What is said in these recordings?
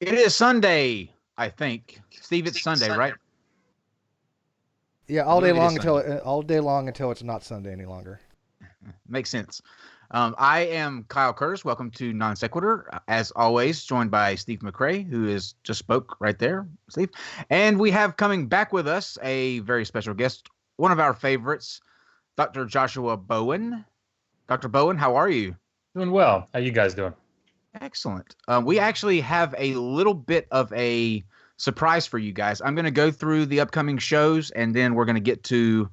It is Sunday, I think. Steve, it's Sunday, right? Yeah, I all day believe it is long Sunday. until it's not Sunday any longer. Makes sense. I am Kyle Curtis. Welcome to Non-Sequitur. As always, joined by Steve McCrae, who is just spoke right there, Steve. And we have coming back with us a very special guest, one of our favorites, Dr. Joshua Bowen. Dr. Bowen, how are you? Doing well. How you guys doing? Excellent. We actually have a little bit of a surprise for you guys. I'm going to go through the upcoming shows, and then we're going to get to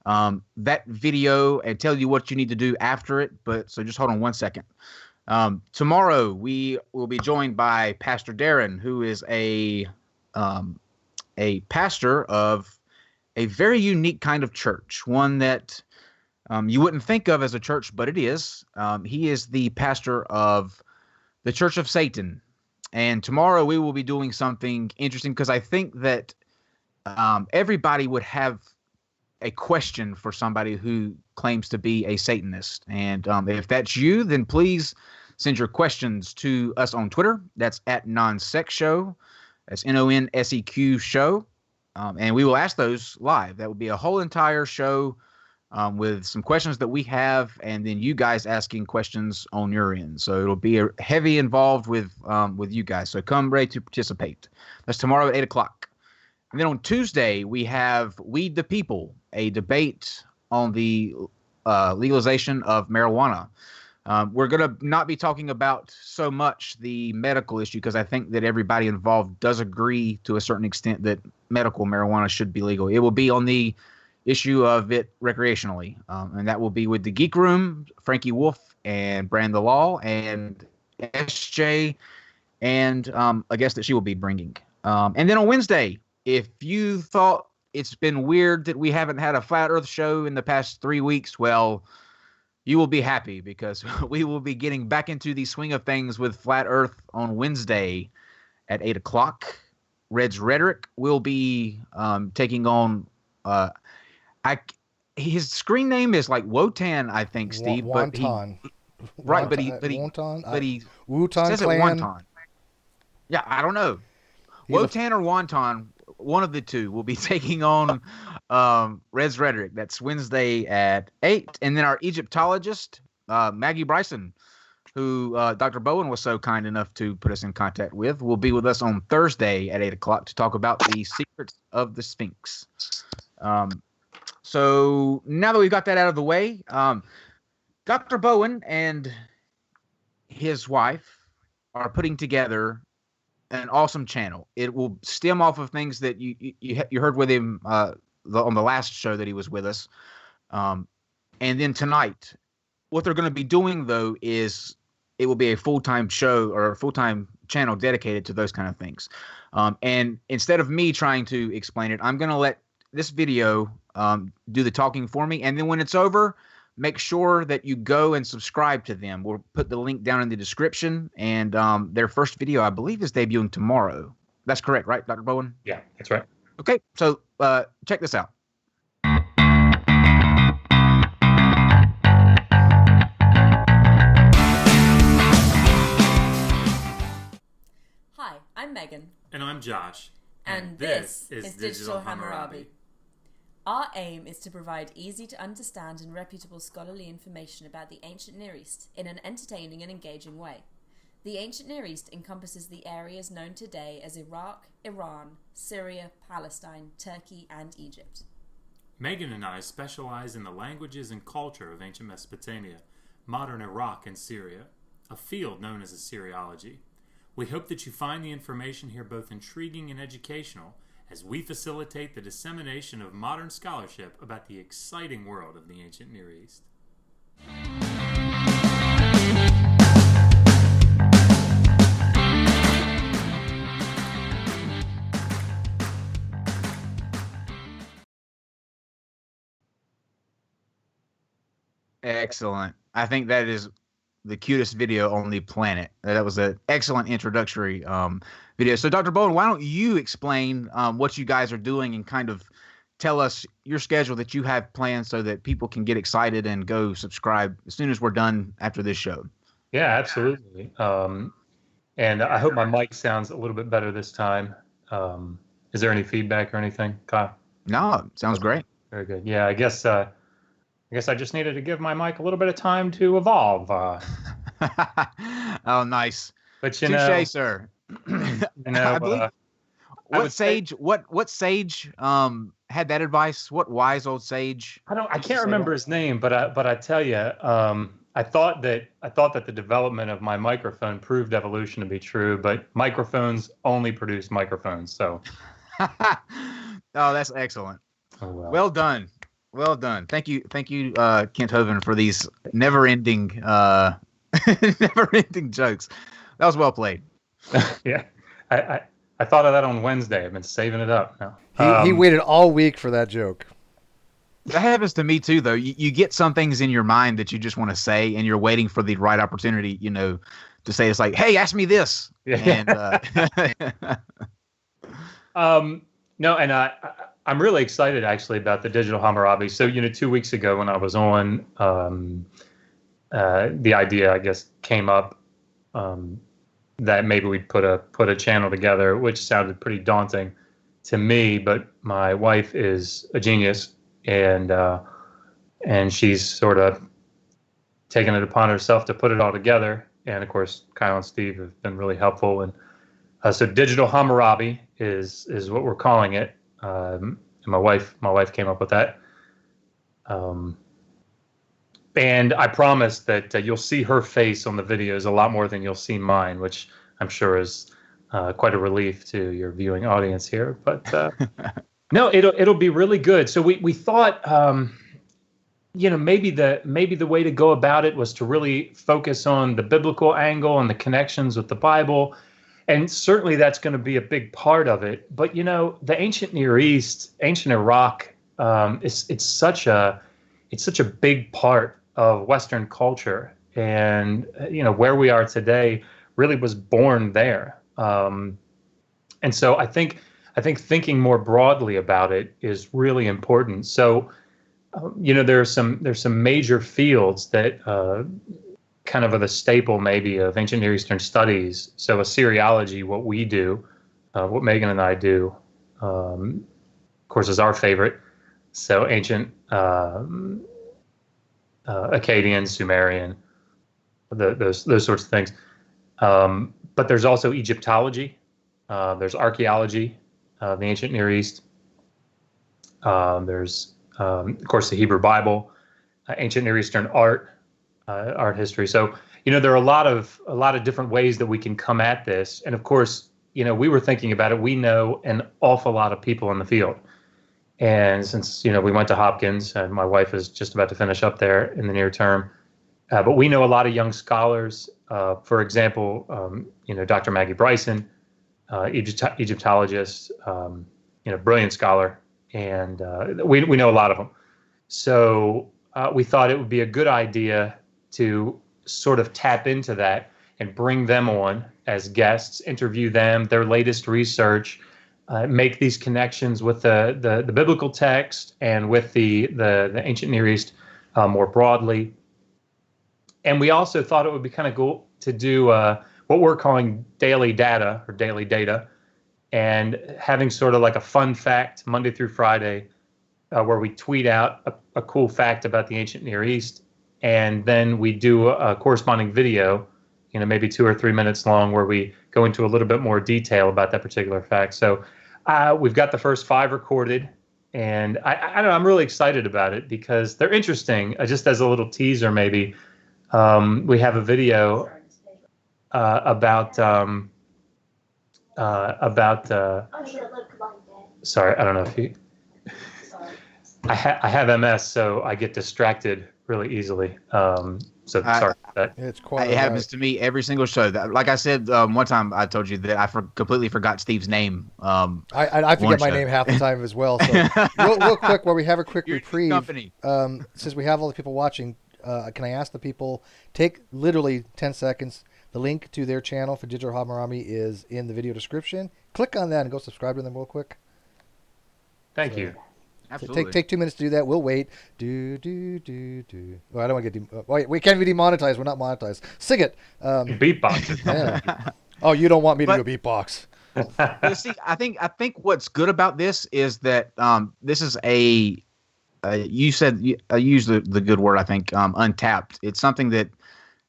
that video and tell you what you need to do after it. But so just hold on one second. Tomorrow we will be joined by Pastor Darren, who is a pastor of a very unique kind of church, one that you wouldn't think of as a church, but it is. He is the pastor of the Church of Satan. And tomorrow we will be doing something interesting because I think that everybody would have a question for somebody who claims to be a Satanist. And if that's you, then please send your questions to us on Twitter. That's at NonSec Show. That's NonSeq Show. And we will ask those live. That will be a whole entire show with some questions that we have, and then you guys asking questions on your end. So it'll be a heavy involved with you guys. So come ready to participate. That's tomorrow at 8 o'clock. And then on Tuesday, we have Weed the People, a debate on the legalization of marijuana. We're going to not be talking about so much the medical issue because I think that everybody involved does agree to a certain extent that medical marijuana should be legal. It will be on the issue of it recreationally. And that will be with the Geek Room, Frankie Wolf and Brand the Law and SJ and a guest that she will be bringing. And then on Wednesday, if you thought it's been weird that we haven't had a Flat Earth show in the past 3 weeks, well, you will be happy because we will be getting back into the swing of things with Flat Earth on Wednesday at 8 o'clock. Red's Rhetoric will be taking on his screen name is like Wotan, I think, Steve. Wonton. Right, Wonton. but he Wutan says it Clan. Wonton. Yeah, I don't know. He's Wotan or Wonton, one of the two will be taking on Red's Rhetoric. That's Wednesday at 8. And then our Egyptologist, Maggie Bryson, who Dr. Bowen was so kind enough to put us in contact with, will be with us on Thursday at 8 o'clock to talk about the secrets of the Sphinx. So now that we've got that out of the way, Dr. Bowen and his wife are putting together an awesome channel. It will stem off of things that you heard with him on the last show that he was with us. And then tonight, what they're going to be doing, though, is it will be a full-time show or a full-time channel dedicated to those kind of things. And instead of me trying to explain it, I'm going to let this video do the talking for me. And then when it's over, make sure that you go and subscribe to them. We'll put the link down in the description. And their first video, I believe, is debuting tomorrow. That's correct, right, Dr. Bowen? Yeah, that's right. Okay, so check this out. Hi, I'm Megan. And I'm Josh. And this is Digital Hammurabi. Our aim is to provide easy to understand and reputable scholarly information about the ancient Near East in an entertaining and engaging way. The ancient Near East encompasses the areas known today as Iraq, Iran, Syria, Palestine, Turkey, and Egypt. Megan and I specialize in the languages and culture of ancient Mesopotamia, modern Iraq and Syria, a field known as Assyriology. We hope that you find the information here both intriguing and educational as we facilitate the dissemination of modern scholarship about the exciting world of the ancient Near East. Excellent. I think that is the cutest video on the planet. That was an excellent introductory video. So, Dr. Bowen, why don't you explain what you guys are doing and kind of tell us your schedule that you have planned so that people can get excited and go subscribe as soon as we're done after this show. Yeah, absolutely. And I hope my mic sounds a little bit better this time. Is there any feedback or anything, Kyle? No, sounds great. Very good. Yeah, I guess I just needed to give my mic a little bit of time to evolve. Oh, nice. But you know, Touche, sir. I believe, what sage had that advice? What wise old sage? I can't remember his name, but I tell you, I thought that the development of my microphone proved evolution to be true, but microphones only produce microphones. So, Oh, that's excellent. oh well. Well done. Well done. Thank you, Kent Hovind, for these never-ending jokes. That was well played. Yeah, I thought of that on Wednesday. I've been saving it up now. He waited all week for that joke. That happens to me too, though. You get some things in your mind that you just want to say, and you're waiting for the right opportunity, to say. It's like, hey, ask me this. Yeah. And No, and I'm really excited actually about the digital Hammurabi. So 2 weeks ago when I was on, the idea I guess came up that maybe we'd put a channel together, which sounded pretty daunting to me. But my wife is a genius, and she's sort of taken it upon herself to put it all together. And of course, Kyle and Steve have been really helpful. And so digital Hammurabi is what we're calling it. And my wife came up with that. And I promise that you'll see her face on the videos a lot more than you'll see mine, which I'm sure is quite a relief to your viewing audience here. But no, it'll be really good. So we thought, maybe the way to go about it was to really focus on the biblical angle and the connections with the Bible. And certainly that's going to be a big part of it. But, the ancient Near East, ancient Iraq, it's such a big part of Western culture. And, where we are today really was born there. And so I think thinking more broadly about it is really important. So, there's some major fields that kind of are the staple maybe of ancient Near Eastern studies. So Assyriology, what we do, what Megan and I do, of course, is our favorite. So ancient Akkadian, Sumerian, those sorts of things. But there's also Egyptology. There's archaeology, the ancient Near East. There's, of course, the Hebrew Bible, ancient Near Eastern art history. So, there are a lot of different ways that we can come at this. And of course, we were thinking about it. We know an awful lot of people in the field. And since, we went to Hopkins, and my wife is just about to finish up there in the near term, but we know a lot of young scholars. For example, Dr. Maggie Bryson, Egyptologist, brilliant scholar, and we know a lot of them. So we thought it would be a good idea to sort of tap into that and bring them on as guests, interview them, their latest research, make these connections with the biblical text and with the ancient Near East more broadly. And we also thought it would be kind of cool to do what we're calling daily data, and having sort of like a fun fact Monday through Friday, where we tweet out a cool fact about the ancient Near East, and then we do a corresponding video, maybe 2 or 3 minutes long, where we go into a little bit more detail about that particular fact. So we've got the first 5 recorded, and I don't know, I'm really excited about it because they're interesting. Just as a little teaser, maybe, we have a video about sorry, I don't know if you. I have MS, so I get distracted really easily. So sorry about that. It's quite. It happens to me every single show. Like I said, one time I told you that I completely forgot Steve's name. I forget my name half the time as well. So real quick, where we have a quick reprieve. Company. Since we have all the people watching, can I ask the people, take literally 10 seconds. The link to their channel for Digital Hammurabi is in the video description. Click on that and go subscribe to them real quick. Thank you. Absolutely. So take 2 minutes to do that. We'll wait. Well, I don't want to get. We can't be demonetized. We're not monetized. Sing it. Beatbox. Yeah. Oh, you don't want me to do a beatbox. But see, I think what's good about this is that this is you said you used the good word, I think, untapped. It's something that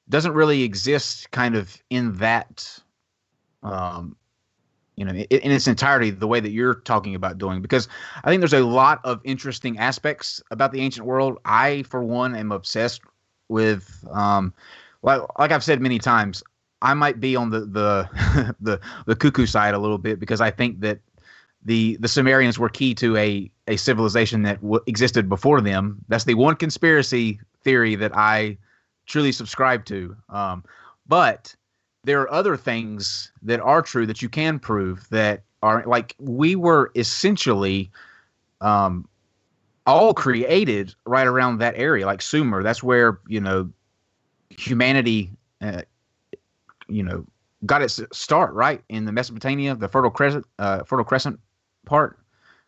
doesn't really exist kind of in that in its entirety, the way that you're talking about doing, because I think there's a lot of interesting aspects about the ancient world. I, for one, am obsessed with, like I've said many times, I might be on the cuckoo side a little bit, because I think that the Sumerians were key to a civilization that existed before them. That's the one conspiracy theory that I truly subscribe to. But there are other things that are true that you can prove that are, like, we were essentially all created right around that area, like Sumer. That's where, humanity, got its start, right? In the Mesopotamia, the Fertile Crescent part.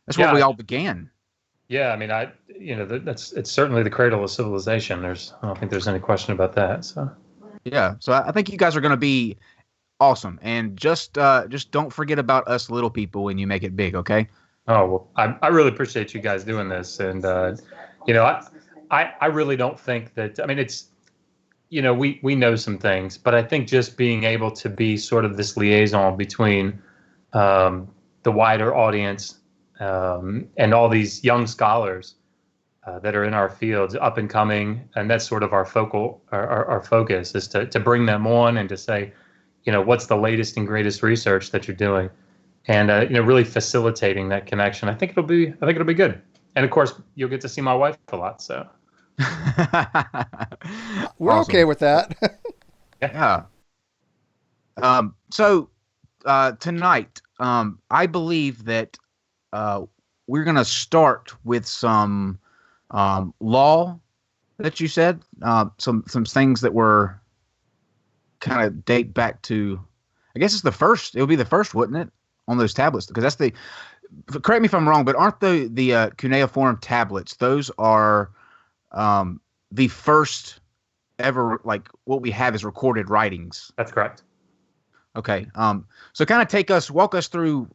That's where we all began. Yeah, I mean, it's certainly the cradle of civilization. I don't think there's any question about that. So. Yeah, so I think you guys are going to be awesome, and just don't forget about us little people when you make it big, okay? Oh, well, I really appreciate you guys doing this, and I really don't think that. I mean, it's we know some things, but I think just being able to be sort of this liaison between the wider audience and all these young scholars that are in our fields, up and coming, and that's sort of our focus is to bring them on and to say, what's the latest and greatest research that you're doing, and really facilitating that connection. I think it'll be good, and of course you'll get to see my wife a lot. So we're awesome. Okay with that. Yeah. So tonight, I believe that we're going to start with some law that you said, some things that were kind of date back to, I guess it would be the first, wouldn't it, on those tablets? Because that's correct me if I'm wrong, but aren't the cuneiform tablets, those are the first ever, like, what we have is recorded writings? That's correct. Okay. So kind of walk us through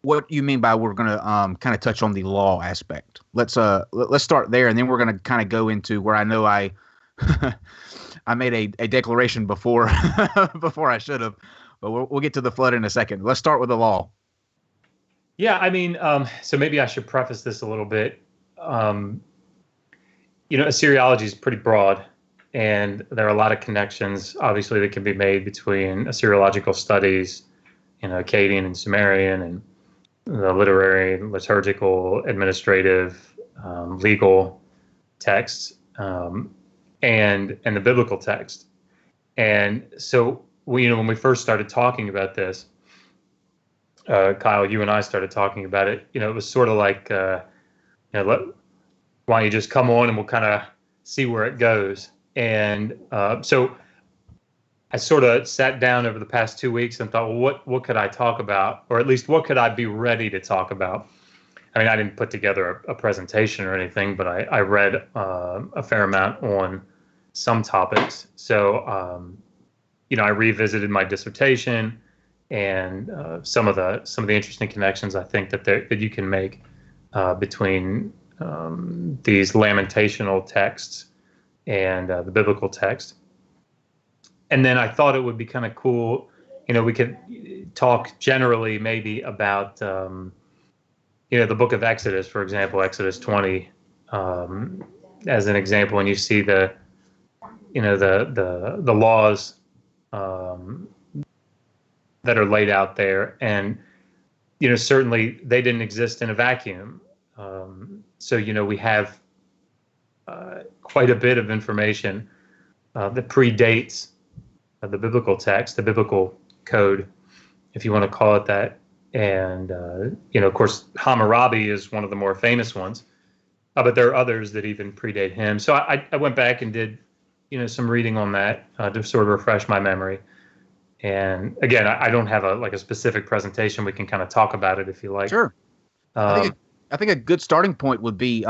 what you mean by we're going to kind of touch on the law aspect. Let's start there, and then we're going to kind of go into where I know I made a declaration before before I should have, but we'll get to the flood in a second. Let's start with the law. Yeah, I mean, so maybe I should preface this a little bit. Assyriology is pretty broad, and there are a lot of connections, obviously, that can be made between Assyriological studies, Akkadian and Sumerian, and the literary, liturgical, administrative, legal texts, and the biblical text. And so, when we first started talking about this, Kyle, you and I started talking about it. It was sort of like, why don't you just come on and we'll kind of see where it goes. And so I sort of sat down over the past 2 weeks and thought, well, what could I talk about? Or at least what could I be ready to talk about? I mean, I didn't put together a presentation or anything, but I read a fair amount on some topics. So, I revisited my dissertation and some of the interesting connections I think that you can make between these lamentational texts and the biblical text. And then I thought it would be kind of cool, we could talk generally maybe about, the book of Exodus, for example, Exodus 20, as an example, and you see the laws that are laid out there. And, certainly they didn't exist in a vacuum. So, we have quite a bit of information that predates the biblical text, the biblical code, if you want to call it that. And, of course, Hammurabi is one of the more famous ones, but there are others that even predate him. So I went back and did, some reading on that to sort of refresh my memory. And again, I don't have a specific presentation. We can kind of talk about it if you like. Sure. I think a good starting point would be,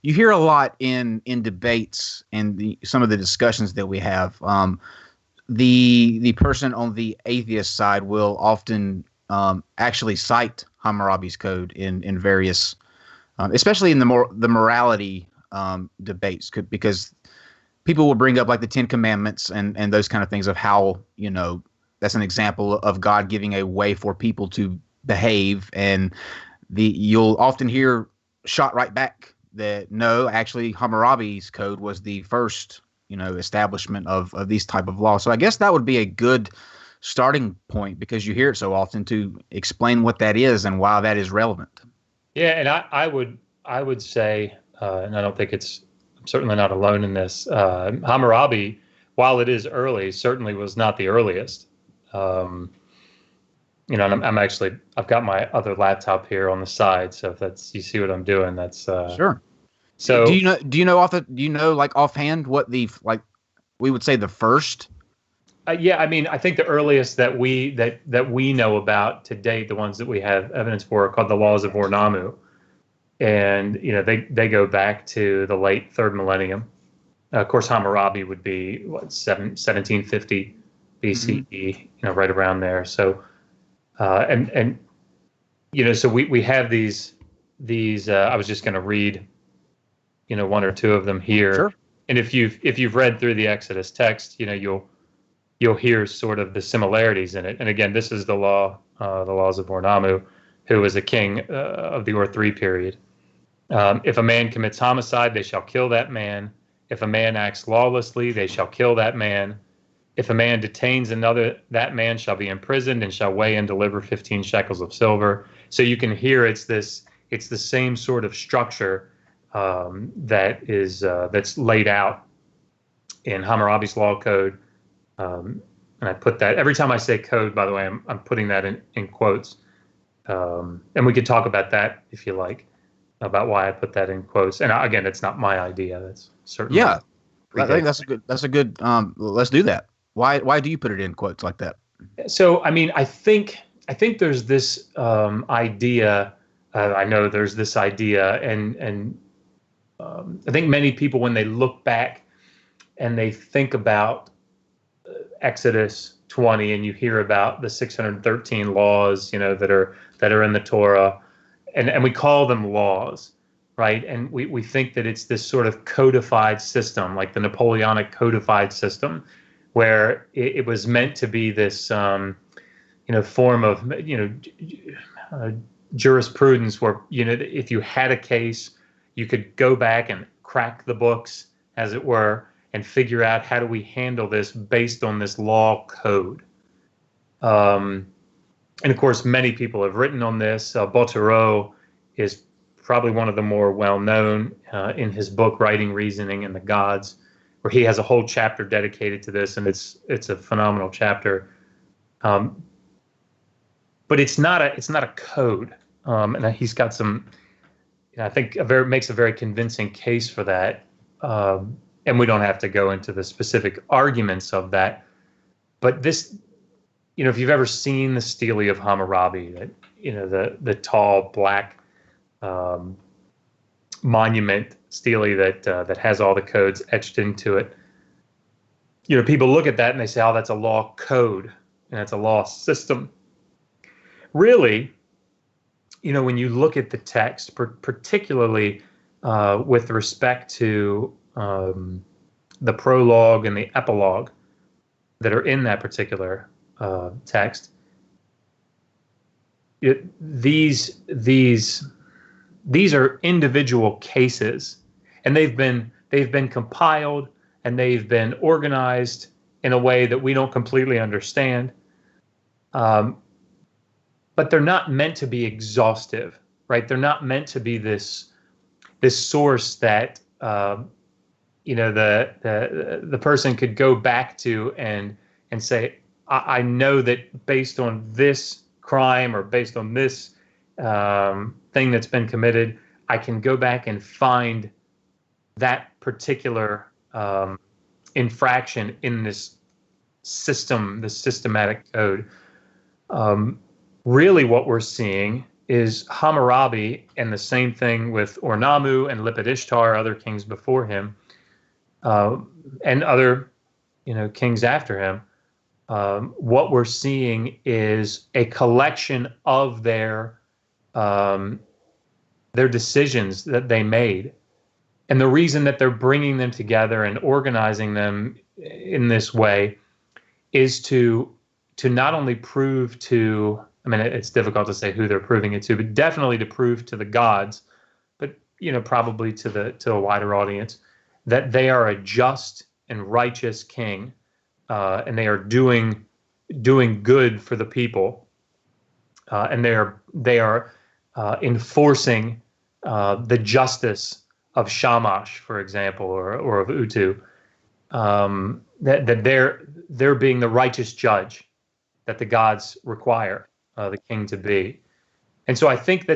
you hear a lot in debates and some of the discussions that we have. the person on the atheist side will often actually cite Hammurabi's code in various, especially in the morality debates, because people will bring up like the Ten Commandments and those kind of things of how, that's an example of God giving a way for people to behave, and you'll often hear shot right back that no, actually Hammurabi's code was the first establishment of these type of laws. So I guess that would be a good starting point, because you hear it so often, to explain what that is and why that is relevant. Yeah, and I would say, and I don't think I'm certainly not alone in this. Hammurabi, while it is early, certainly was not the earliest. And I've got my other laptop here on the side, so if you see what I'm doing, that's sure. So do you know like offhand what we would say the first? Yeah, I mean, I think the earliest that we know about to date, the ones that we have evidence for, are called the Laws of Ornamu, and they go back to the late third millennium. Of course, Hammurabi would be 1750 BCE, right around there. So, so we have these. I was just going to read, one or two of them here. Sure. And if you've read through the Exodus text, you'll hear sort of the similarities in it. And again, this is the laws of Ornamu, who was a king of the Ur III period. If a man commits homicide, they shall kill that man. If a man acts lawlessly, they shall kill that man. If a man detains another, that man shall be imprisoned and shall weigh and deliver 15 shekels of silver. So you can hear it's the same sort of structure that's laid out in Hammurabi's law code. And I put that, every time I say code, by the way, I'm putting that in quotes. And we could talk about that if you like, about why I put that in quotes. And again, it's not my idea. That's certainly. Yeah. I think that's a good, let's do that. Why do you put it in quotes like that? So, I mean, I think there's this idea, I know there's this idea, and I think many people, when they look back and they think about Exodus 20, and you hear about the 613 laws, that are in the Torah, and we call them laws, right? And we think that it's this sort of codified system, like the Napoleonic codified system, where it was meant to be this, form of, jurisprudence where, if you had a case, you could go back and crack the books, as it were, and figure out how do we handle this based on this law code. And of course, many people have written on this. Botero is probably one of the more well-known in his book, Writing, Reasoning, and the Gods, where he has a whole chapter dedicated to this, and it's a phenomenal chapter. But it's not a code, and he's got some, I think, makes a very convincing case for that. And we don't have to go into the specific arguments of that, but this, if you've ever seen the Stele of Hammurabi, that the tall black monument stele that has all the codes etched into it, people look at that and they say, oh, that's a law code and it's a law system. Really, when you look at the text, particularly with respect to the prologue and the epilogue that are in that particular text, these are individual cases, and they've been compiled and they've been organized in a way that we don't completely understand, but they're not meant to be exhaustive, right? They're not meant to be this source that the person could go back to and say, I know that based on this crime or based on this thing that's been committed, I can go back and find that particular infraction in this system, this systematic code. Really what we're seeing is Hammurabi, and the same thing with Ornamu and Lipit-Ishtar, other kings before him, and other, kings after him, what we're seeing is a collection of their decisions that they made. And the reason that they're bringing them together and organizing them in this way is to not only prove to, I mean, it's difficult to say who they're proving it to, but definitely to prove to the gods, but probably to a wider audience, that they are a just and righteous king, and they are doing good for the people, and they are enforcing the justice of Shamash, for example, or of Utu, that they're being the righteous judge that the gods require the king to be. And so I think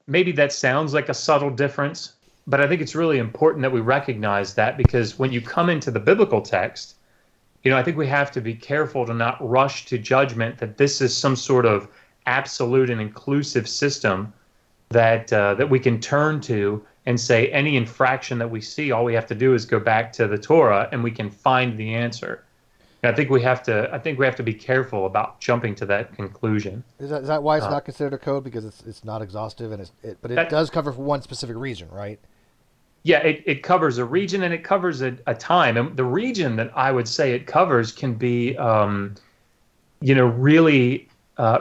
maybe that sounds like a subtle difference, but I think it's really important that we recognize that, because when you come into the biblical text, I think we have to be careful to not rush to judgment that this is some sort of absolute and inclusive system that we can turn to and say any infraction that we see, all we have to do is go back to the Torah and we can find the answer. And I think we have to be careful about jumping to that conclusion. Is that why it's not considered a code, because it's not exhaustive, and it does cover for one specific region, right? Yeah, it covers a region, and it covers a time. And the region that I would say it covers can be, really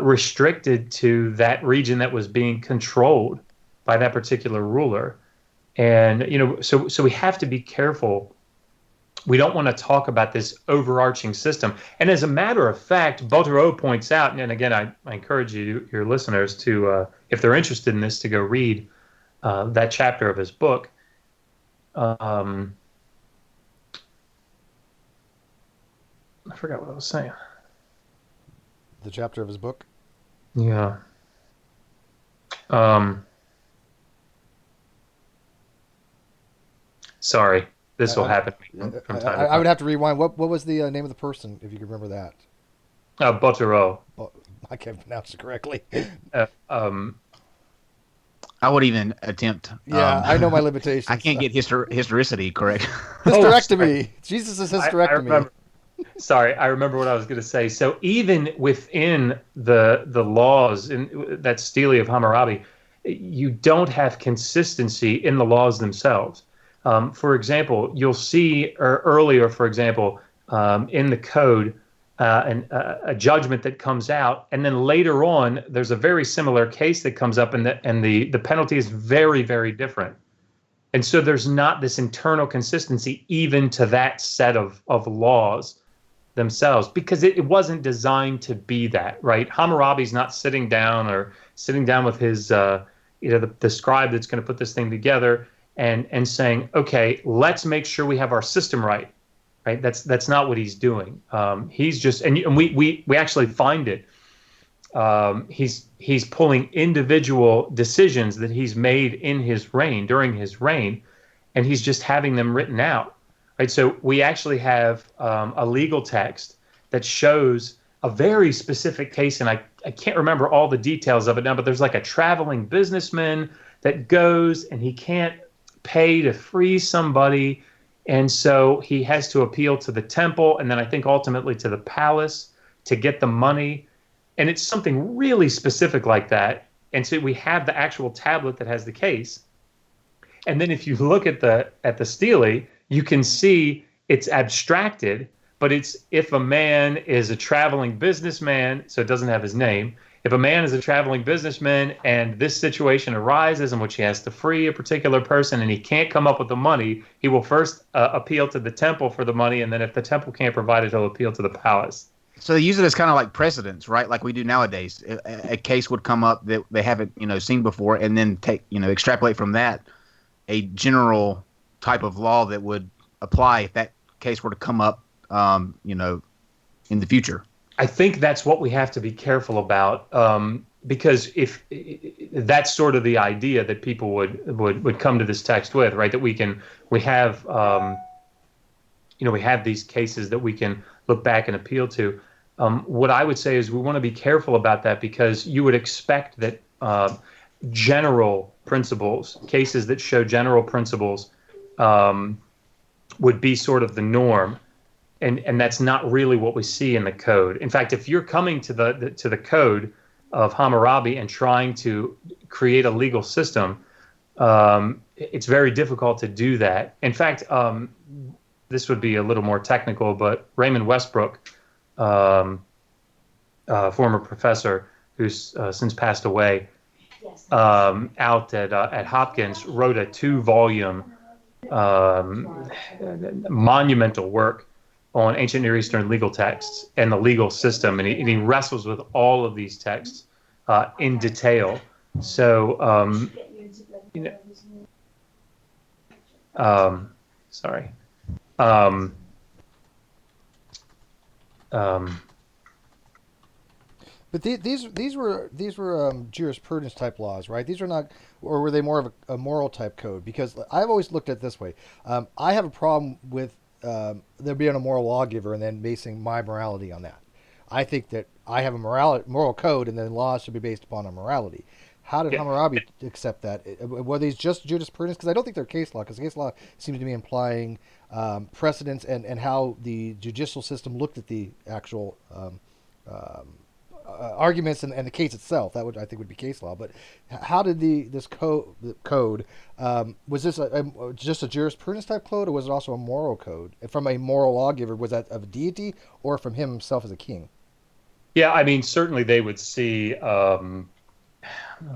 restricted to that region that was being controlled by that particular ruler. And, so we have to be careful. We don't want to talk about this overarching system. And as a matter of fact, Botereau points out, and again, I encourage your listeners to, if they're interested in this, to go read that chapter of his book. I forgot what I was saying. The chapter of his book? Yeah. Sorry, this will happen to me from time to time. I would have to rewind. What was the name of the person, if you can remember that? Botereau. I can't pronounce it correctly. I would even attempt. Yeah, I know my limitations. I can't get historicity correct. Hysterectomy. Jesus is hysterectomy. I remember what I was going to say. So even within the laws in that stele of Hammurabi, you don't have consistency in the laws themselves. For example, you'll see earlier, for example, in the code, a judgment that comes out, and then later on, there's a very similar case that comes up, and the penalty is very, very different. And so there's not this internal consistency even to that set of laws themselves, because it wasn't designed to be that, right? Hammurabi's not sitting down with his, the scribe that's going to put this thing together and saying, okay, let's make sure we have our system right. Right, that's not what he's doing. He's just, and we actually find it. He's pulling individual decisions that he's made during his reign, and he's just having them written out. Right, so we actually have a legal text that shows a very specific case, and I can't remember all the details of it now, but there's like a traveling businessman that goes and he can't pay to free somebody. And so he has to appeal to the temple, and then I think ultimately to the palace to get the money. And it's something really specific like that. And so we have the actual tablet that has the case. And then if you look at the stele, you can see it's abstracted, but it's if a man is a traveling businessman, so it doesn't have his name. If a man is a traveling businessman and this situation arises in which he has to free a particular person and he can't come up with the money, he will first appeal to the temple for the money, and then if the temple can't provide it, he'll appeal to the palace. So they use it as kind of like precedents, right? Like we do nowadays. A case would come up that they haven't, seen before, and then extrapolate from that a general type of law that would apply if that case were to come up, in the future. I think that's what we have to be careful about, because if that's sort of the idea that people would come to this text with, right? That we have these cases that we can look back and appeal to. What I would say is we want to be careful about that, because you would expect that general principles, cases that show general principles, would be sort of the norm. and that's not really what we see in the code. In fact, if you're coming to the code of Hammurabi and trying to create a legal system, it's very difficult to do that. In fact, this would be a little more technical, but Raymond Westbrook, former professor who's since passed away, out at Hopkins, wrote a 2-volume monumental work on ancient Near Eastern legal texts and the legal system, and he wrestles with all of these texts in detail. So, sorry. But these were jurisprudence type laws, right? These are not, or were they more of a moral type code? Because I've always looked at it this way. I have a problem with there being a moral lawgiver and then basing my morality on that. I think that I have a moral code, and then laws should be based upon a morality. How did Hammurabi accept that? Were these just jurisprudence? Because I don't think they're case law, because case law seems to be implying precedents and how the judicial system looked at the actual arguments and the case itself. That I think would be case law. But how did this code was this just a jurisprudence type code, or was it also a moral code from a moral lawgiver? Was that of a deity or from him himself as a king? Yeah, I mean, certainly they would see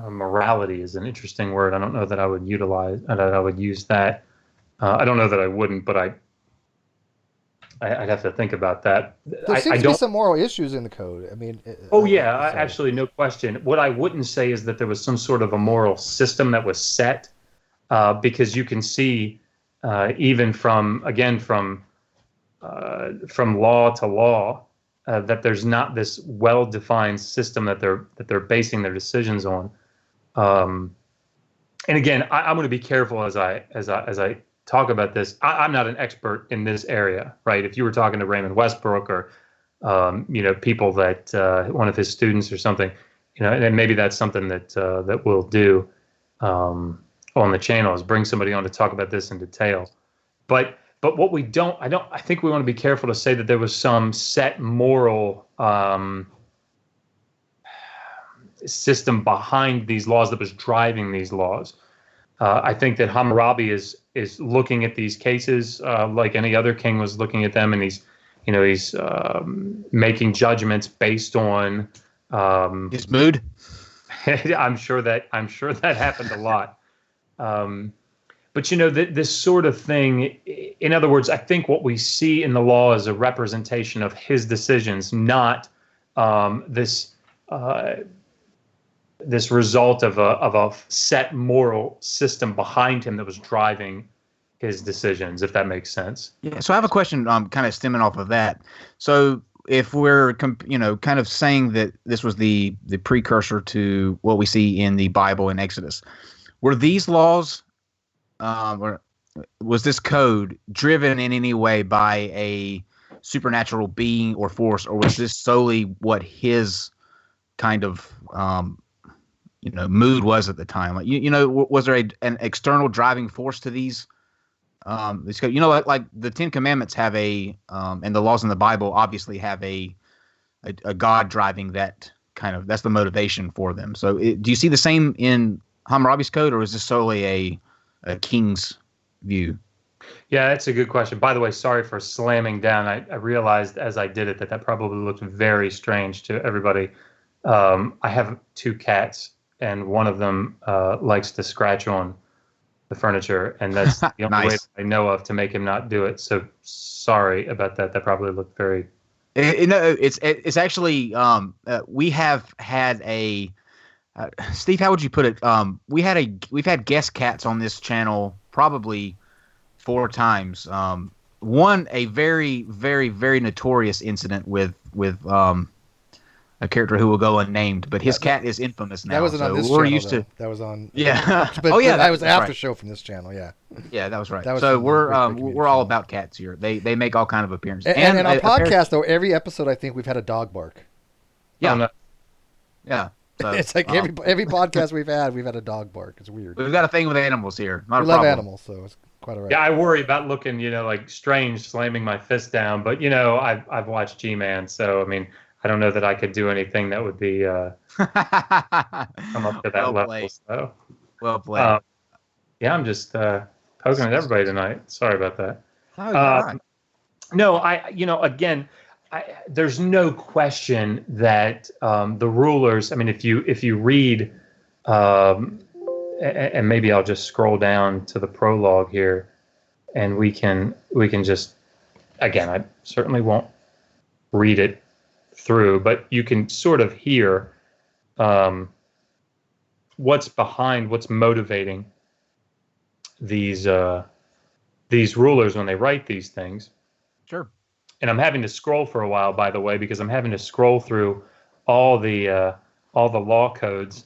morality is an interesting word. I don't know that I would use that. I don't know that I wouldn't, but I'd have to think about that. There seems to be some moral issues in the code. I mean, absolutely, no question. What I wouldn't say is that there was some sort of a moral system that was set, because you can see even from law to law that there's not this well-defined system that they're basing their decisions on. And again, I'm going to be careful as I talk about this. I'm not an expert in this area, right? If you were talking to Raymond Westbrook or people that one of his students or something, and maybe that's something that we'll do on the channel, is bring somebody on to talk about this in detail. But what we don't, I think we want to be careful to say that there was some set moral system behind these laws that was driving these laws. I think that Hammurabi is looking at these cases like any other king was looking at them, and he's making judgments based on his mood. I'm sure that happened a lot. But this sort of thing, in other words, I think what we see in the law is a representation of his decisions, not this result of a set moral system behind him that was driving his decisions, if that makes sense. Yeah. So I have a question, kind of stemming off of that. So if we're, kind of saying that this was the precursor to what we see in the Bible in Exodus, were these laws, or was this code driven in any way by a supernatural being or force, or was this solely what his kind of mood was at the time? Like, was there an external driving force to these code? Like the Ten Commandments have and the laws in the Bible obviously have a God driving that kind of, that's the motivation for them. So do you see the same in Hammurabi's code, or is this solely a king's view? Yeah, that's a good question. By the way, sorry for slamming down. I realized as I did it that probably looked very strange to everybody. I have 2 cats, and one of them likes to scratch on the furniture, and that's the only Nice. way that I know of to make him not do it. So sorry about that. That probably looked very... It's actually we have had a Steve, how would you put it? We've had guest cats on this channel probably 4 times. One, a very, very, very notorious incident with a character who will go unnamed, but his cat is infamous now. That wasn't on this channel. That was on. Yeah. But that was after show from this channel. Yeah. Yeah, that was right. That was so from we're the all about cats here. They make all kind of appearances. And in our podcast, though, every episode I think we've had a dog bark. Yeah. Oh, no. Yeah. So, it's like every podcast we've had a dog bark. It's weird. We've got a thing with animals here. Not we a love problem. animals, so it's quite all right. Yeah, I worry about looking, like strange, slamming my fist down. But I've watched G-Man, so I mean, I don't know that I could do anything that would be come up to that Well level. played. So, Well played. yeah, I'm just poking at everybody tonight. Sorry about that. Oh, you're all right. No, again, there's no question that the rulers. I mean, if you read, and maybe I'll just scroll down to the prologue here, and we can just, again, I certainly won't read it through, but you can sort of hear what's motivating these rulers when they write these things. Sure. And I'm having to scroll for a while, by the way, because I'm having to scroll through all the law codes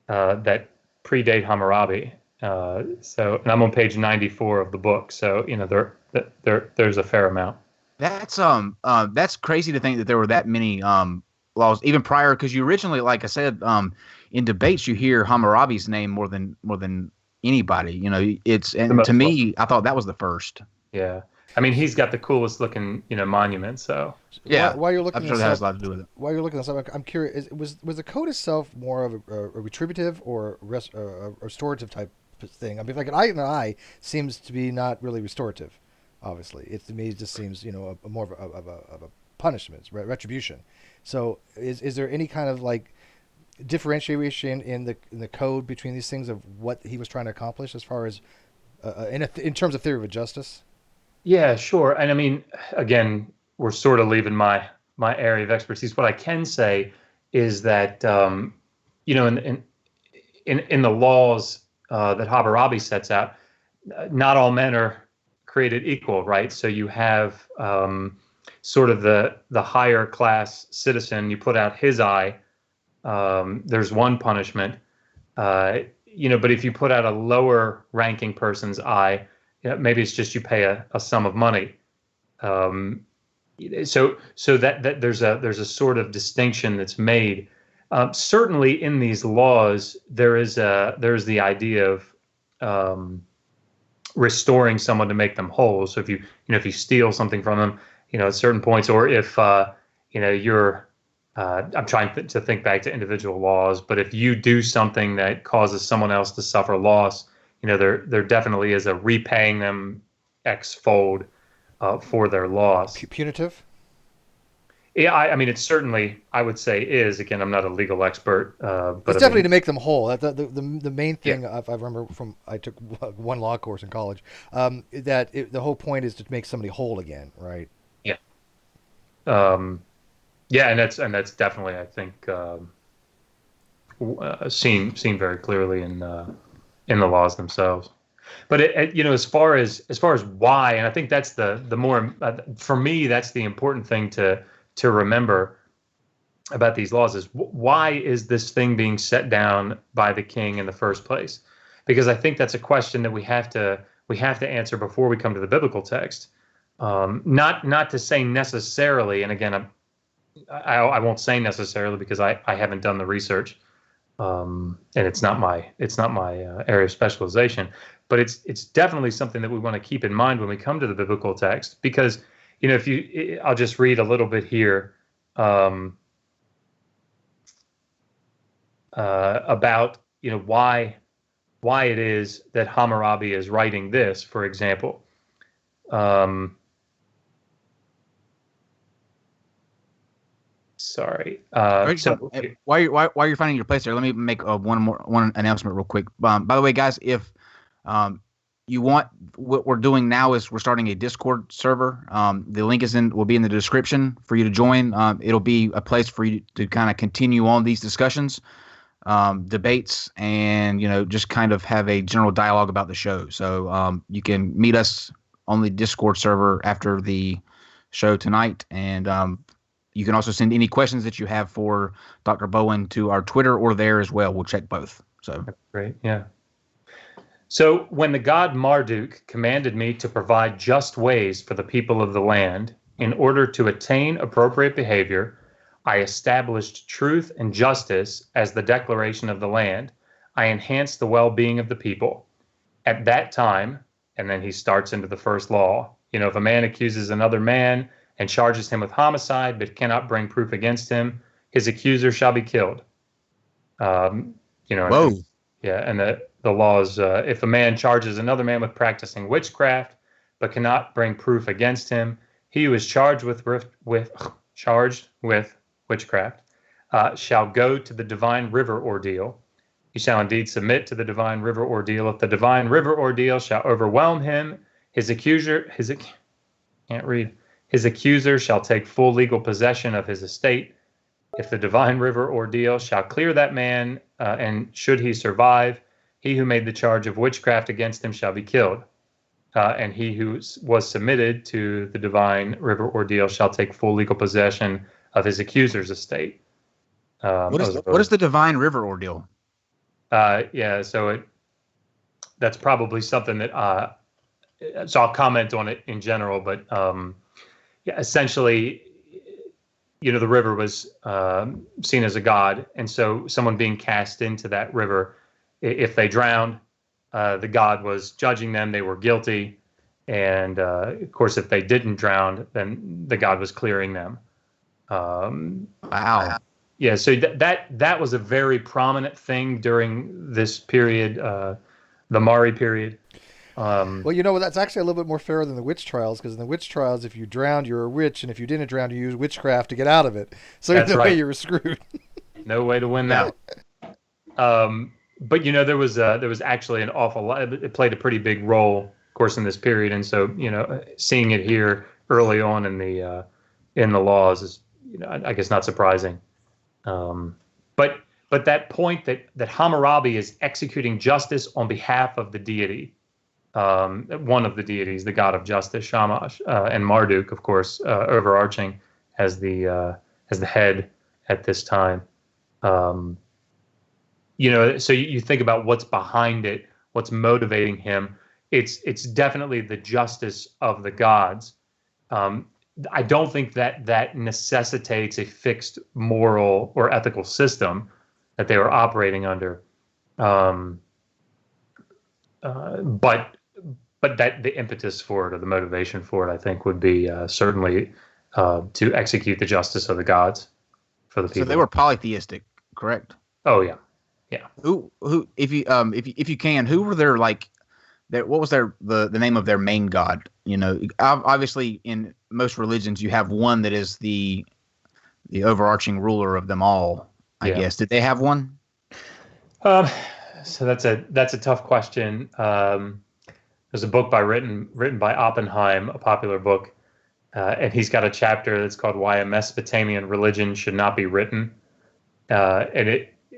that predate Hammurabi. And I'm on page 94 of the book, so there's a fair amount. That's crazy to think that there were that many laws even prior, because you originally, like I said, in debates you hear Hammurabi's name more than anybody. To me, I thought that was the first. Yeah. I mean, he's got the coolest looking, monument. So yeah, while you're looking, I'm sure that has a lot to do with it. While you're looking this up, I'm curious: was the code itself more of a retributive or restorative type thing? I mean, like an eye seems to be not really restorative. Obviously, to me, it just seems more of a punishment, retribution. So, is there any kind of like differentiation in the code between these things of what he was trying to accomplish as far as in terms of theory of justice? Yeah, sure. And I mean, again, we're sort of leaving my area of expertise. What I can say is that, in the laws that Hammurabi sets out, not all men are created equal, right? So you have sort of the higher class citizen. You put out his eye, there's one punishment. But if you put out a lower ranking person's eye, maybe it's just you pay a sum of money. So that there's a sort of distinction that's made. Certainly in these laws, there's the idea of restoring someone to make them whole. So if you steal something from them, at certain points, or if you're I'm trying to think back to individual laws, but if you do something that causes someone else to suffer loss, there definitely is a repaying them X-fold for their loss. Punitive? Yeah, I mean, it certainly, I would say, is. Again, I'm not a legal expert. But it's definitely to make them whole. The main thing, yeah. I remember I took one law course in college, the whole point is to make somebody whole again, right? Yeah. Yeah, and that's definitely, I think, seen very clearly in the laws themselves. But as far as why, and I think that's the more for me, that's the important thing to remember about these laws is why is this thing being set down by the king in the first place? Because I think that's a question that we have to answer before we come to the biblical text. Not to say necessarily, and again, I won't say necessarily because I haven't done the research. And it's not my area of specialization, but it's definitely something that we want to keep in mind when we come to the biblical text, because I'll just read a little bit here about why it is that Hammurabi is writing this, for example. Sorry. While you're finding your place there, let me make one announcement real quick. By the way, guys, if you want, what we're doing now is we're starting a Discord server. The link will be in the description for you to join. It'll be a place for you to kind of continue on these discussions, debates, and just kind of have a general dialogue about the show. So you can meet us on the Discord server after the show tonight, and you can also send any questions that you have for Dr. Bowen to our Twitter or there as well. We'll check both. So great, yeah. So when the god Marduk commanded me to provide just ways for the people of the land in order to attain appropriate behavior, I established truth and justice as the declaration of the land. I enhanced the well-being of the people. At that time, and then he starts into the first law. If a man accuses another man and charges him with homicide, but cannot bring proof against him, his accuser shall be killed. Whoa. And the law is, if a man charges another man with practicing witchcraft, but cannot bring proof against him, he who is charged with witchcraft shall go to the divine river ordeal. He shall indeed submit to the divine river ordeal. If the divine river ordeal shall overwhelm him, his accuser shall take full legal possession of his estate. If the divine river ordeal shall clear that man, and should he survive, he who made the charge of witchcraft against him shall be killed. And he who was submitted to the divine river ordeal shall take full legal possession of his accuser's estate. What is the divine river ordeal? So that's probably something that, so I'll comment on it in general, but essentially, the river was seen as a god, and so someone being cast into that river, if they drowned, the god was judging them, they were guilty, and of course, if they didn't drown, then the god was clearing them. Wow. Yeah, so that was a very prominent thing during this period, the Mari period. Well, that's actually a little bit more fair than the witch trials, because in the witch trials, if you drowned, you're a witch, and if you didn't drown, you use witchcraft to get out of it. So either way, you were screwed. No way to win that. But there was actually an awful lot. It played a pretty big role, of course, in this period, and so seeing it here early on in the laws is I guess not surprising. But that point that Hammurabi is executing justice on behalf of the deity, one of the deities, the god of justice, Shamash, and Marduk, of course, overarching as the head at this time. So you think about what's behind it, what's motivating him. It's definitely the justice of the gods. I don't think that necessitates a fixed moral or ethical system that they were operating under. But that the impetus for it, or the motivation for it, I think would be certainly to execute the justice of the gods for the people. So they were polytheistic, correct? Oh yeah. Who if you can, who were their what was the name of their main god? Obviously in most religions you have one that is the overarching ruler of them all. I guess. Did they have one? So that's a tough question. There's a book written by Oppenheim, a popular book, and he's got a chapter that's called "Why a Mesopotamian Religion Should Not Be Written," and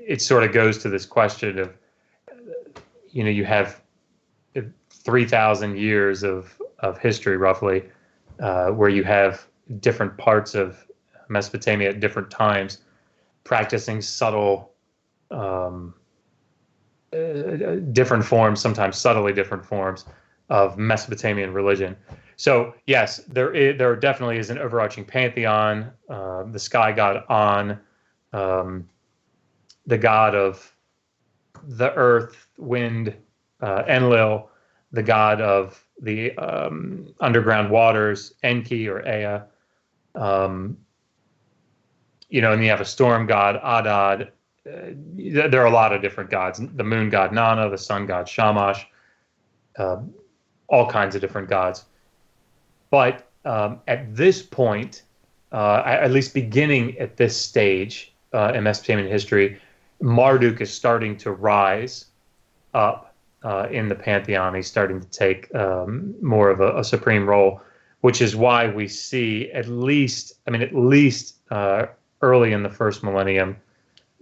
it sort of goes to this question of, you have 3,000 years of history roughly, where you have different parts of Mesopotamia at different times practicing subtle, different forms, sometimes subtly different forms of Mesopotamian religion. So yes, there definitely is an overarching pantheon, the sky god On, the god of the earth, wind, Enlil, the god of the underground waters, Enki or Ea. And you have a storm god, Adad. There are a lot of different gods. The moon god, Nana, the sun god, Shamash, all kinds of different gods. But at this point, at least beginning at this stage in Mesopotamian history, Marduk is starting to rise up in the pantheon. He's starting to take more of a supreme role, which is why we see at least early in the first millennium,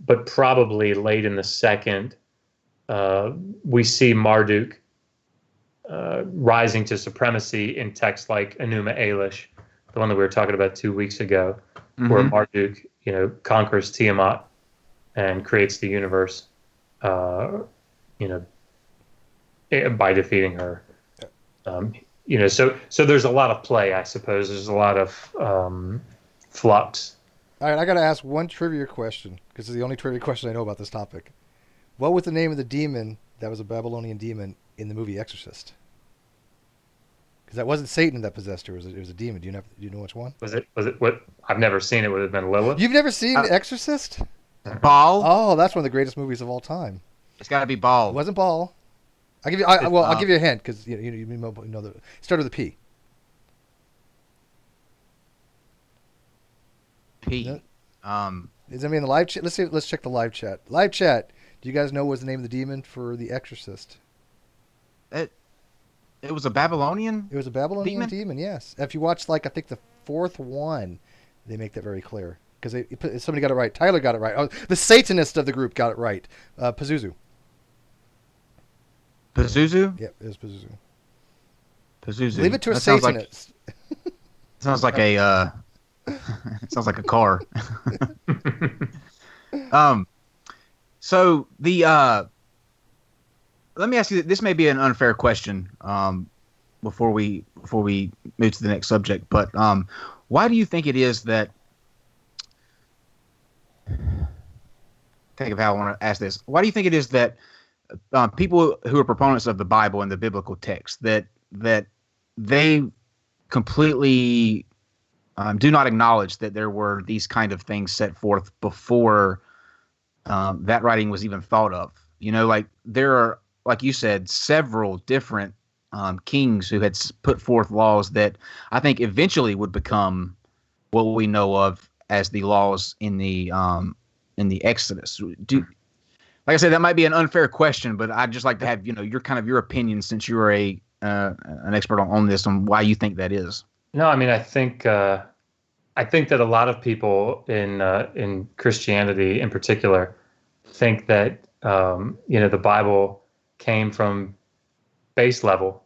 but probably late in the second, we see Marduk rising to supremacy in texts like Enuma Elish, the one that we were talking about 2 weeks ago, where Marduk, conquers Tiamat and creates the universe, by defeating her. So there's a lot of play, I suppose. There's a lot of flux. All right, I got to ask one trivia question, because it's the only trivia question I know about this topic. What was the name of the demon that was a Babylonian demon in the movie Exorcist? Because that wasn't Satan that possessed her. It was a demon. Do you know which one? Was it what? I've never seen it. Would have been Lilith. You've never seen Exorcist? Baal. Oh, that's one of the greatest movies of all time. It's got to be Baal. It wasn't Baal. I'll give you a hint because you know the start with a P. P. No. Is anybody in the live chat? Let's check the live chat. Live chat. Do you guys know what was the name of the demon for The Exorcist? It was a Babylonian. It was a Babylonian demon. Yes. If you watch, I think the fourth one, they make that very clear because somebody got it right. Tyler got it right. Oh, the Satanist of the group got it right. Pazuzu. Pazuzu? Yep, it was Pazuzu. Pazuzu. Leave it to a Satanist. Sounds like a sounds like a car. So let me ask you, this may be an unfair question before we move to the next subject, but why do you think it is that, think of how I want to ask this, why do you think it is that people who are proponents of the Bible and the biblical text, that they completely do not acknowledge that there were these kind of things set forth before that writing was even thought of? There are, like you said, several different kings who had put forth laws that I think eventually would become what we know of as the laws in the Exodus. Like I said, that might be an unfair question, but I'd just like to have your opinion, since you're an expert on this, on why you think that is. No, I mean, I think that a lot of people in Christianity, in particular, think that the Bible came from base level.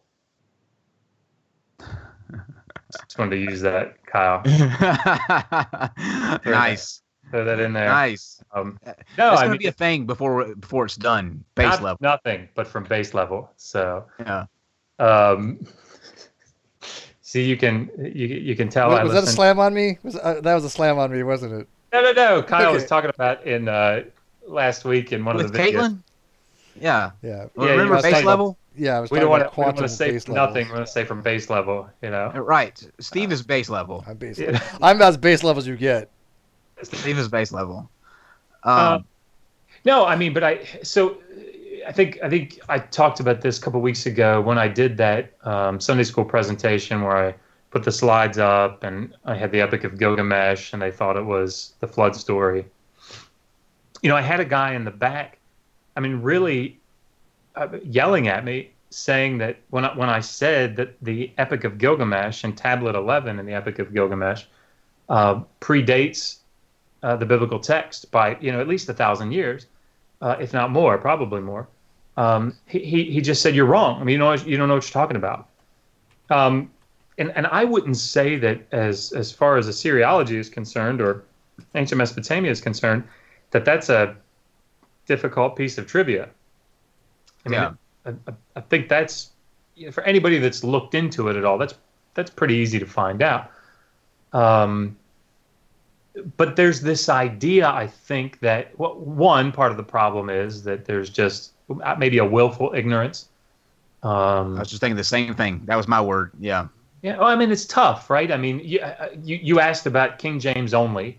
Just wanted to use that, Kyle. Nice. Throw that in there. Nice. No, it's going to be a thing before it's done. Base level. Nothing, but from base level. So yeah. See, you can tell. Was that a slam on me? That was a slam on me, wasn't it? No. Kyle was talking about in last week in one of the videos. Caitlin? Yeah. Yeah. Well, remember base level? Yeah, I was we talking don't about want to say base nothing. We want to say from base level. Right. Steve is base level. I'm base level. I'm as base level as you get. Steve is base level. No, I mean, but I think I talked about this a couple of weeks ago when I did that Sunday school presentation where I put the slides up and I had the Epic of Gilgamesh and they thought it was the flood story. I had a guy in the back, really yelling at me, saying that when I said that the Epic of Gilgamesh and Tablet 11 in the Epic of Gilgamesh predates the biblical text by at least 1,000 years, if not more, probably more. He just said, you're wrong. I mean, you don't know what you're talking about. And I wouldn't say that as far as Assyriology is concerned or ancient Mesopotamia is concerned, that's a difficult piece of trivia. I think that's, for anybody that's looked into it at all, that's pretty easy to find out. But there's this idea, I think, that one part of the problem is that there's just maybe a willful ignorance. I was just thinking the same thing. That was my word. Yeah. Yeah. Well, I mean, it's tough, right? I mean, you asked about King James only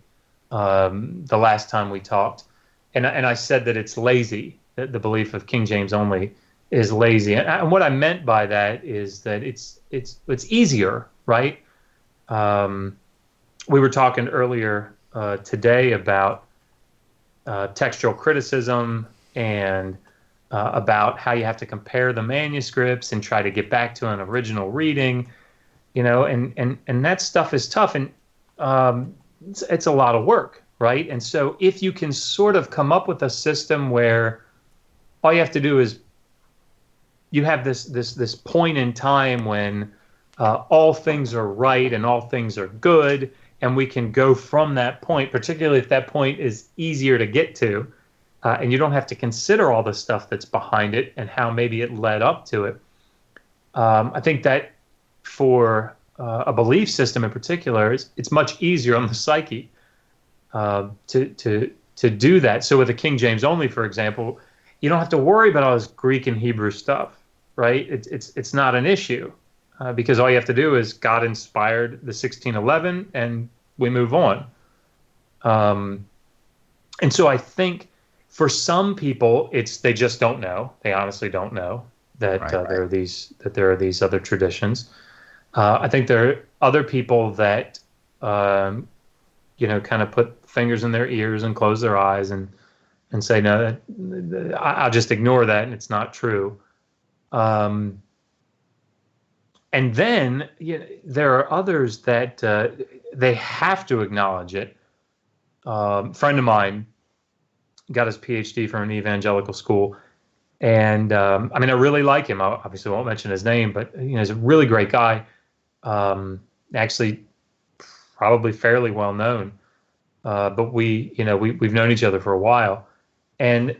the last time we talked, and I said that it's lazy. That the belief of King James only is lazy, and what I meant by that is that it's easier, right? We were talking earlier today about textual criticism and about how you have to compare the manuscripts and try to get back to an original reading, and that stuff is tough, and it's a lot of work, right? And so if you can sort of come up with a system where all you have to do is you have this point in time when all things are right and all things are good, and we can go from that point, particularly if that point is easier to get to, and you don't have to consider all the stuff that's behind it and how maybe it led up to it. I think that for a belief system in particular, it's much easier on the psyche to do that. So with the King James only, for example, you don't have to worry about all this Greek and Hebrew stuff, right? It's not an issue. because all you have to do is God inspired the 1611 and we move on. And so I think for some people, they just don't know. They honestly don't know that there are these other traditions. I think there are other people that kind of put fingers in their ears and close their eyes and say, no, I'll just ignore that and it's not true. And then there are others that they have to acknowledge it. A friend of mine got his PhD from an evangelical school, and I really like him. I obviously won't mention his name, but he's a really great guy. Actually, probably fairly well known. But we've known each other for a while, and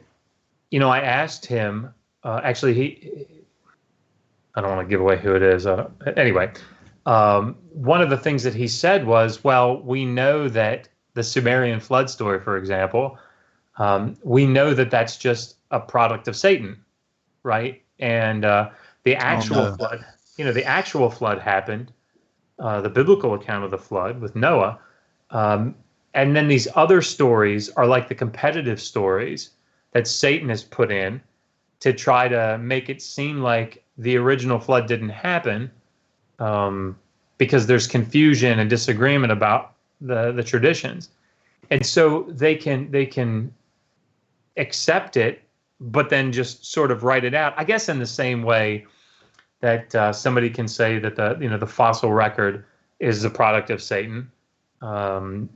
I asked him. Actually, I don't want to give away who it is. Anyway, one of the things that he said was, well, we know that the Sumerian flood story, for example, we know that that's just a product of Satan, right? And the actual flood, the actual flood happened, the biblical account of the flood with Noah. And then these other stories are like the competitive stories that Satan has put in to try to make it seem like the original flood didn't happen, because there's confusion and disagreement about the traditions. And so they can accept it, but then just sort of write it out, I guess, in the same way that somebody can say that the fossil record is the product of Satan, or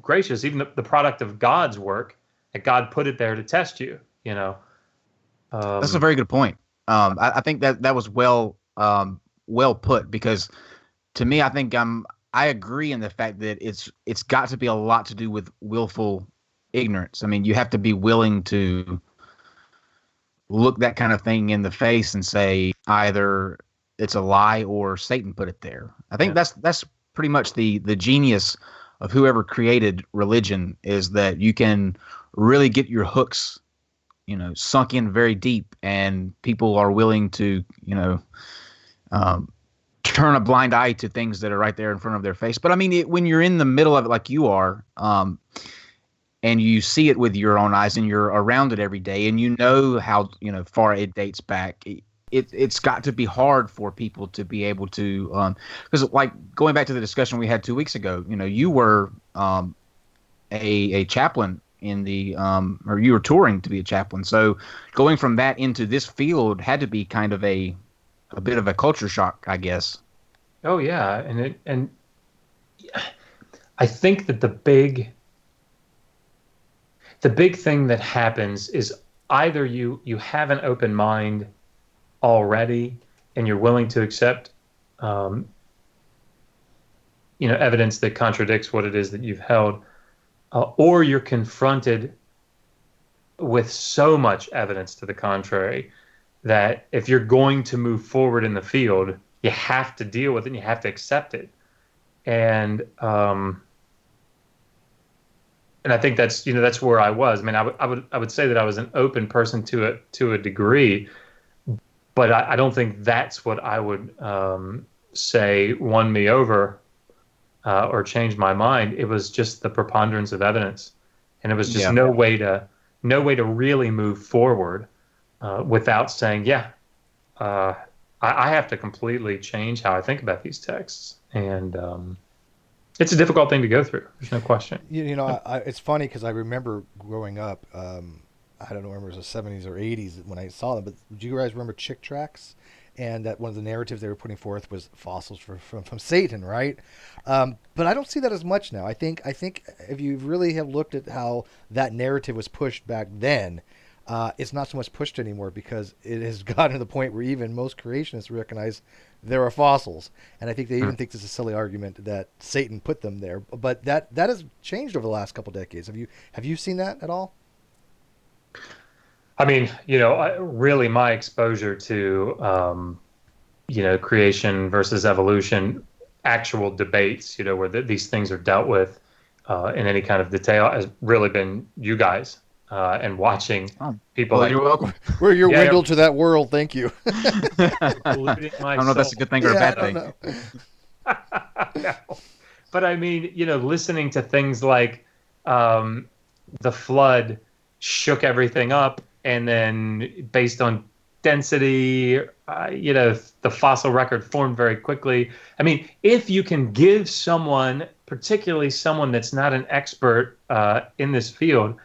gracious, even the product of God's work, that God put it there to test you. That's a very good point. I think that was well put, because to me, I think I agree in the fact that it's got to be a lot to do with willful ignorance. I mean, you have to be willing to look that kind of thing in the face and say either it's a lie or Satan put it there. I think that's pretty much the genius of whoever created religion, is that you can really get your hooks, sunk in very deep, and people are willing to, turn a blind eye to things that are right there in front of their face. But I mean, when you're in the middle of it, like you are, and you see it with your own eyes, and you're around it every day, and you know how far it dates back, it's got to be hard for people to be able to, because like going back to the discussion we had 2 weeks ago, you were a chaplain in the or you were touring to be a chaplain. So going from that into this field had to be kind of a bit of a culture shock, I guess. Oh yeah, and I think that the big thing that happens is either you have an open mind already and you're willing to accept evidence that contradicts what it is that you've held, or you're confronted with so much evidence to the contrary that if you're going to move forward in the field, you have to deal with it and you have to accept it. And I think that's where I was. I mean, I would say that I was an open person to a degree, but I don't think that's what I would say won me over or changed my mind. It was just the preponderance of evidence, and it was just no way to really move forward without saying, I have to completely change how I think about these texts, and it's a difficult thing to go through. There's no question. It's funny because I remember growing up. I don't know, remember it was the 70s or 80s when I saw them. But do you guys remember Chick Tracts? And that one of the narratives they were putting forth was fossils from Satan, right? But I don't see that as much now. I think if you really have looked at how that narrative was pushed back then, it's not so much pushed anymore, because it has gotten to the point where even most creationists recognize there are fossils, and I think they even think it's a silly argument that Satan put them there. But that has changed over the last couple decades. Have you seen that at all? I mean, really my exposure to, creation versus evolution, actual debates, where these things are dealt with in any kind of detail, has really been you guys. and watching people well, like, you're welcome. You're dwindled to that world. Thank you. I don't know if that's a good thing or a bad thing. No. But I mean, listening to things like the flood shook everything up, and then based on density, the fossil record formed very quickly. I mean, if you can give someone, particularly someone that's not an expert in this field,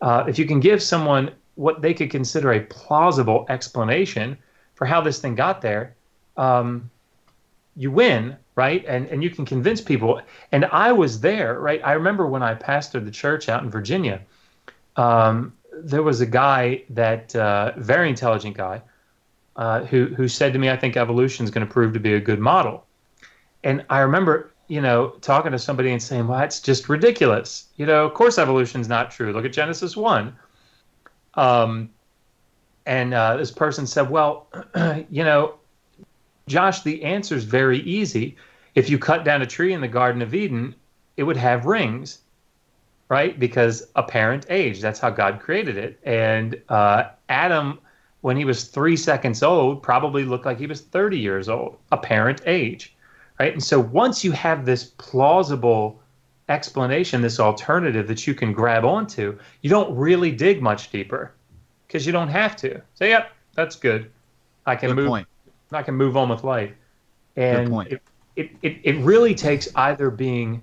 if you can give someone what they could consider a plausible explanation for how this thing got there, you win, right? And you can convince people. And I was there, right? I remember when I pastored the church out in Virginia, there was a guy that, very intelligent guy, who said to me, I think evolution is going to prove to be a good model. And I remember, talking to somebody and saying, well, that's just ridiculous. Of course evolution is not true. Look at Genesis 1. And this person said, well, Josh, the answer is very easy. If you cut down a tree in the Garden of Eden, it would have rings, right? Because apparent age, that's how God created it. And Adam, when he was 3 seconds old, probably looked like he was 30 years old, apparent age, right? And so once you have this plausible explanation, this alternative that you can grab onto, you don't really dig much deeper because you don't have to. Say, yep, that's good. I can move on with life. And it really takes either being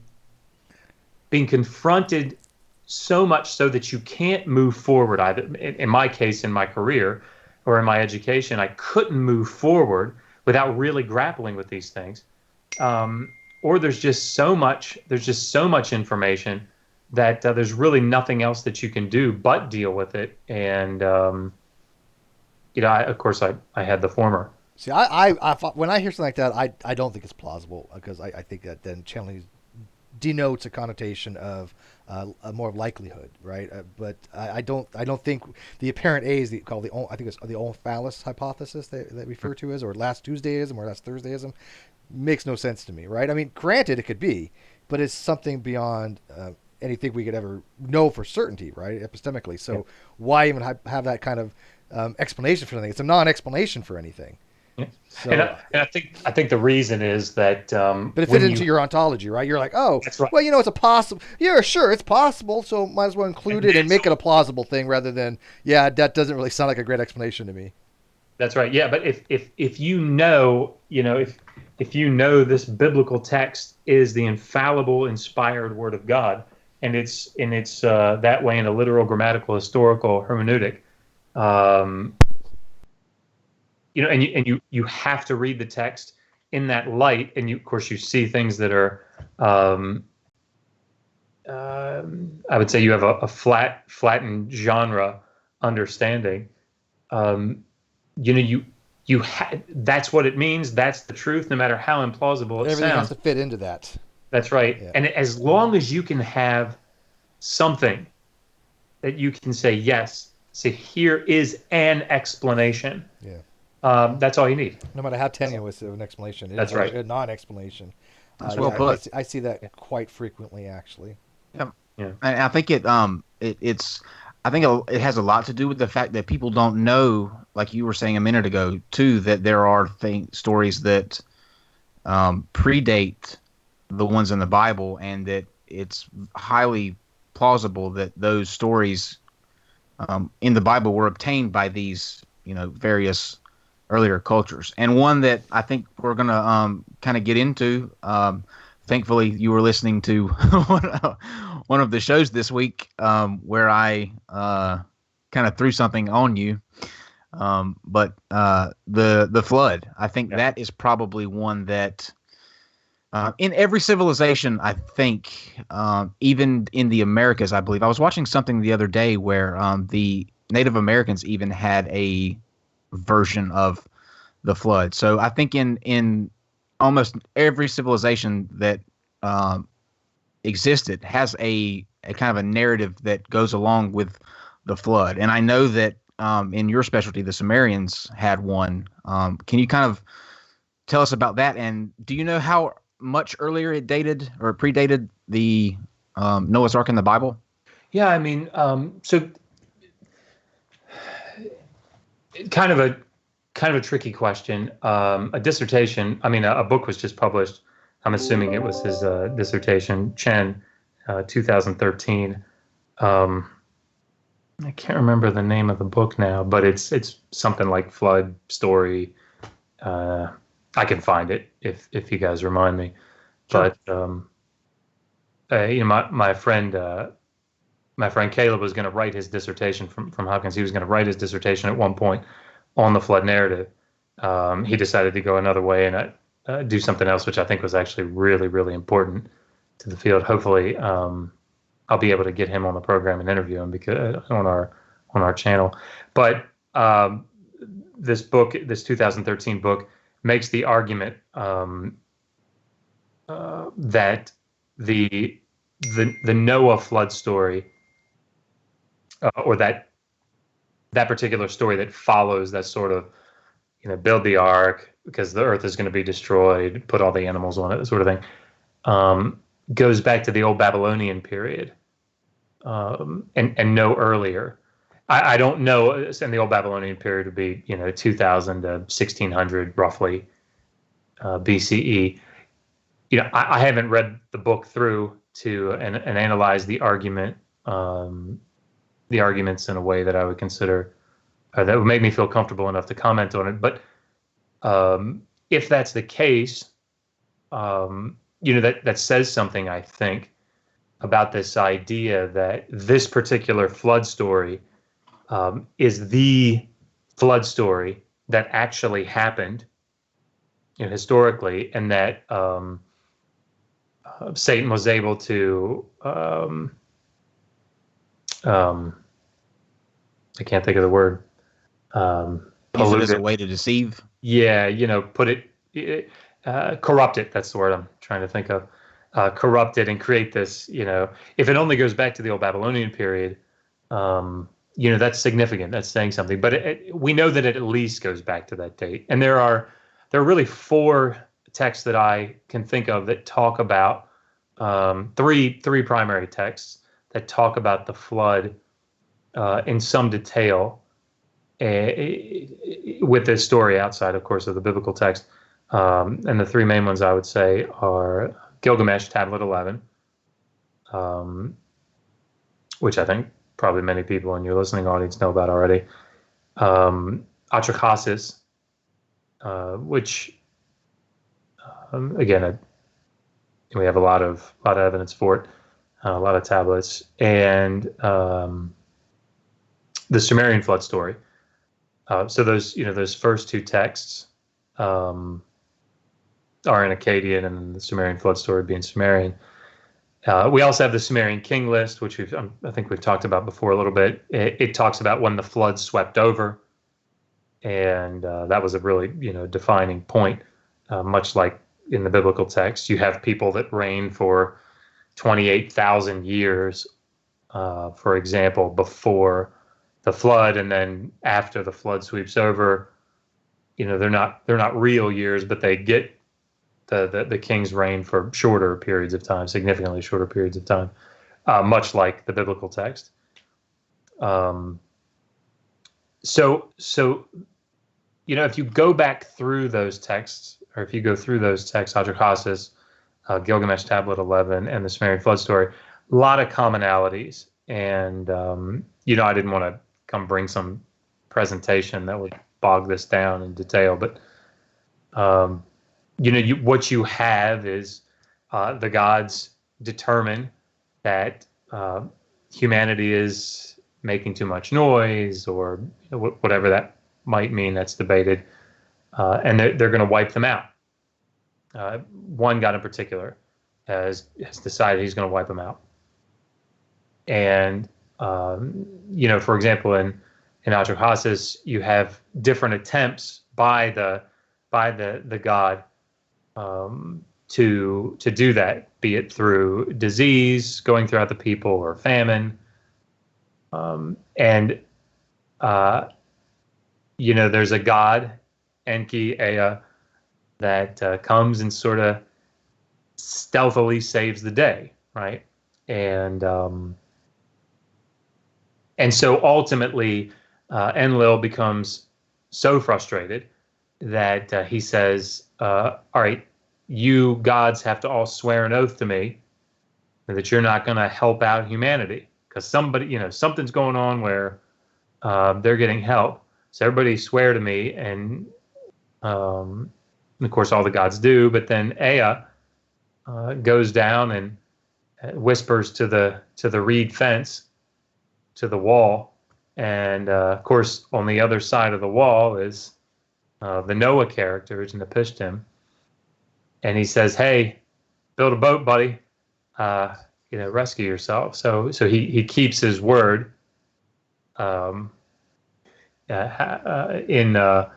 confronted so much so that you can't move forward. Either in my case, in my career or in my education, I couldn't move forward without really grappling with these things. Or there's just so much information that there's really nothing else that you can do but deal with it. And of course I had the former. See, I when I hear something like that, I don't think it's plausible, because I think that then channeling denotes a connotation of a more likelihood, right? But I don't think the apparent A is called I think it's the Omphalos hypothesis that refer to as, or last Tuesdayism or last Thursdayism, makes no sense to me, right? I mean, granted, it could be, but it's something beyond anything we could ever know for certainty, right? Epistemically. So why even have that kind of explanation for anything? It's a non-explanation for anything. Yeah. So, and I think the reason is that but it fits into your ontology, right? You're like, oh, that's right. Well, it's a possible. Yeah, sure, it's possible. So might as well include it and make it a plausible thing rather than, that doesn't really sound like a great explanation to me. That's right. Yeah, but if you know, if you know this biblical text is the infallible, inspired Word of God, and it's that way in a literal, grammatical, historical hermeneutic. And you have to read the text in that light, and of course you see things that are, I would say you have a flattened genre understanding. That's what it means. That's the truth, no matter how implausible it Everything sounds. has to fit into that. That's right. Yeah. And as long as you can have something that you can say, yes, say here is an explanation. Yeah. That's all you need. No matter how tenuous of an explanation, That's right. A non-explanation. That's well put. I see that quite frequently, actually. Yeah. And I think it has a lot to do with the fact that people don't know, like you were saying a minute ago, too, that there are stories that predate the ones in the Bible, and that it's highly plausible that those stories in the Bible were obtained by these, various earlier cultures. And one that I think we're going to kind of get into, thankfully you were listening to one of the shows this week where I kind of threw something on you. But the flood, I think that is probably one that in every civilization, I think, even in the Americas, I believe. I was watching something the other day where the Native Americans even had a version of the flood. So I think in almost every civilization that existed has a kind of a narrative that goes along with the flood. And I know that in your specialty, the Sumerians had one. Can you kind of tell us about that? And do you know how much earlier it dated or predated the Noah's Ark in the Bible? Yeah, I mean, so kind of a tricky question. A dissertation. I mean, a book was just published. I'm assuming it was his dissertation, Chen, 2013. I can't remember the name of the book now, but it's something like Flood Story. I can find it if you guys remind me. Sure. But my friend Caleb was going to write his dissertation from Hopkins. He was going to write his dissertation at one point on the flood narrative. He decided to go another way and do something else, which I think was actually really, really important to the field. Hopefully, I'll be able to get him on the program and interview him because on our channel. But this book, this 2013 book, makes the argument that the Noah flood story, or that particular story that follows that sort of, build the ark because the earth is going to be destroyed, put all the animals on it, sort of thing, goes back to the old Babylonian period, and no earlier. I don't know, and the old Babylonian period would be 2000 to 1600 roughly, BCE. I haven't read the book through and analyze the argument, the arguments in a way that I would consider that would make me feel comfortable enough to comment on it. But if that's the case, that says something, I think, about this idea that this particular flood story is the flood story that actually happened, historically, and that Satan was able to I can't think of the word. Use it as a way to deceive. Yeah, corrupt it. That's the word I'm trying to think of. Corrupt it and create this. If it only goes back to the old Babylonian period, that's significant. That's saying something. But we know that it at least goes back to that date. And there are really four texts that I can think of that talk about three primary texts that talk about the flood in some detail, with this story outside, of course, of the biblical text. And the three main ones I would say are Gilgamesh, Tablet 11, which I think probably many people in your listening audience know about already. Atrahasis, which again, we have a lot of evidence for it, a lot of tablets, and the Sumerian flood story. So those first two texts are in Akkadian, and the Sumerian flood story being Sumerian. We also have the Sumerian king list, which I think we've talked about before a little bit. It talks about when the flood swept over, and that was a really defining point. Much like in the biblical text, you have people that reign for 28,000 years, for example, before the flood, and then after the flood sweeps over, they're not real years, but they get the king's reign for shorter periods of time, significantly shorter periods of time, much like the biblical text. So if you go back through those texts, or if you go through those texts, Atrahasis, Gilgamesh, Tablet 11, and the Sumerian flood story, a lot of commonalities. And I didn't want to come bring some presentation that would bog this down in detail, but what you have is the gods determine that humanity is making too much noise, or whatever that might mean. That's debated, and they're going to wipe them out. One god in particular has decided he's going to wipe them out. And for example, in Atrahasis, you have different attempts by the god to do that, be it through disease going throughout the people or famine. There's a god, Enki, Ea, that comes and sort of stealthily saves the day, right? And so ultimately, Enlil becomes so frustrated that he says, all right, you gods have to all swear an oath to me that you're not going to help out humanity, because something's going on where they're getting help. So everybody swear to me, and of course all the gods do. But then Ea goes down and whispers to the reed fence, to the wall, and of course on the other side of the wall is the Noah character, Utnapishtim, and he says, "Hey, build a boat, buddy. Rescue yourself." So he keeps his word. In the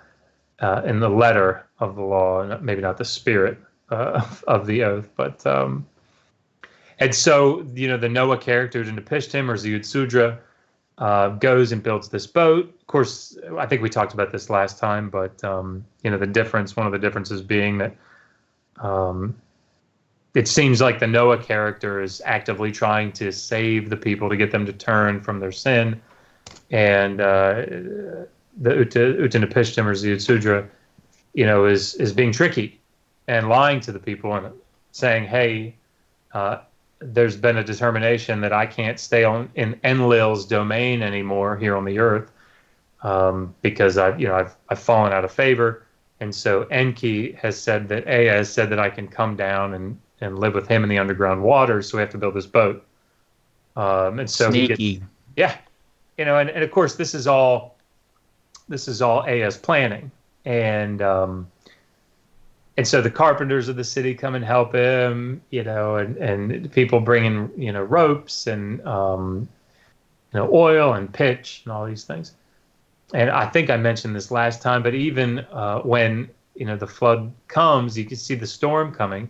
letter of the law, maybe not the spirit of the oath, but and so the Noah character in Nepishtim, or Ziud goes and builds this boat. Of course, I think we talked about this last time, but one of the differences being that it seems like the Noah character is actively trying to save the people, to get them to turn from their sin. And the Utnapishtim, or Ziud is being tricky and lying to the people and saying, "Hey, there's been a determination that I can't stay in Enlil's domain anymore here on the earth because I've fallen out of favor." And so Enki has said that Ea has said that I can come down and live with him in the underground waters. So we have to build this boat. And so Sneaky. and of course this is all Ea's planning, and so the carpenters of the city come and help him, and people bring in ropes and oil and pitch and all these things. And I think I mentioned this last time, but even when the flood comes, you can see the storm coming.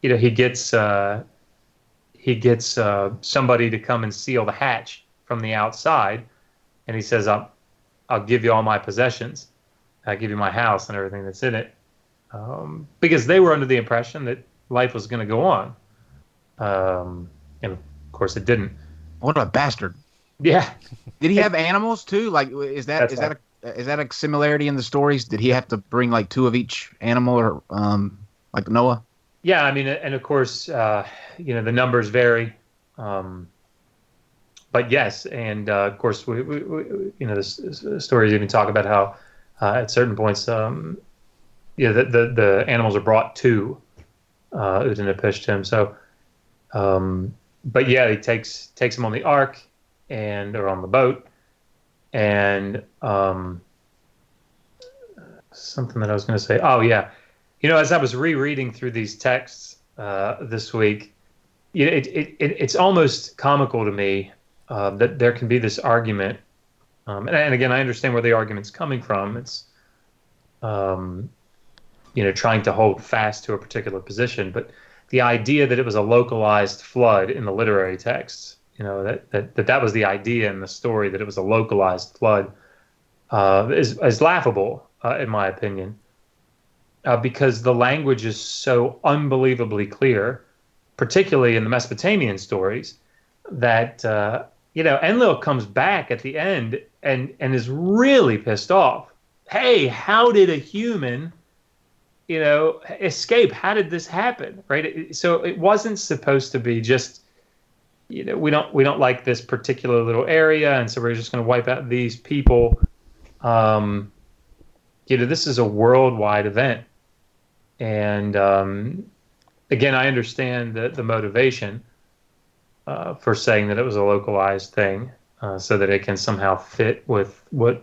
He gets somebody to come and seal the hatch from the outside, and he says, I'll give you all my possessions. I'll give you my house and everything that's in it, because they were under the impression that life was going to go on, and of course it didn't. What a bastard! Yeah. Did he have animals too? Like, is that a similarity in the stories? Did he have to bring like two of each animal, or like Noah? Yeah, I mean, and of course, the numbers vary, but yes, and of course, we the stories even talk about how at certain points, the animals are brought to Utnapishtim. So, but yeah, he takes him on the ark or on the boat, and something that I was going to say. Oh yeah. As I was rereading through these texts this week, it's almost comical to me that there can be this argument. And again, I understand where the argument's coming from. It's, trying to hold fast to a particular position. But the idea that it was a localized flood in the literary texts, that was the idea in the story, that it was a localized flood, is laughable, in my opinion. Because the language is so unbelievably clear, particularly in the Mesopotamian stories, that Enlil comes back at the end and is really pissed off. Hey, how did a human, escape? How did this happen? Right? So it wasn't supposed to be just, we don't like this particular little area, and so we're just going to wipe out these people. This is a worldwide event. And again, I understand the motivation for saying that it was a localized thing, so that it can somehow fit with what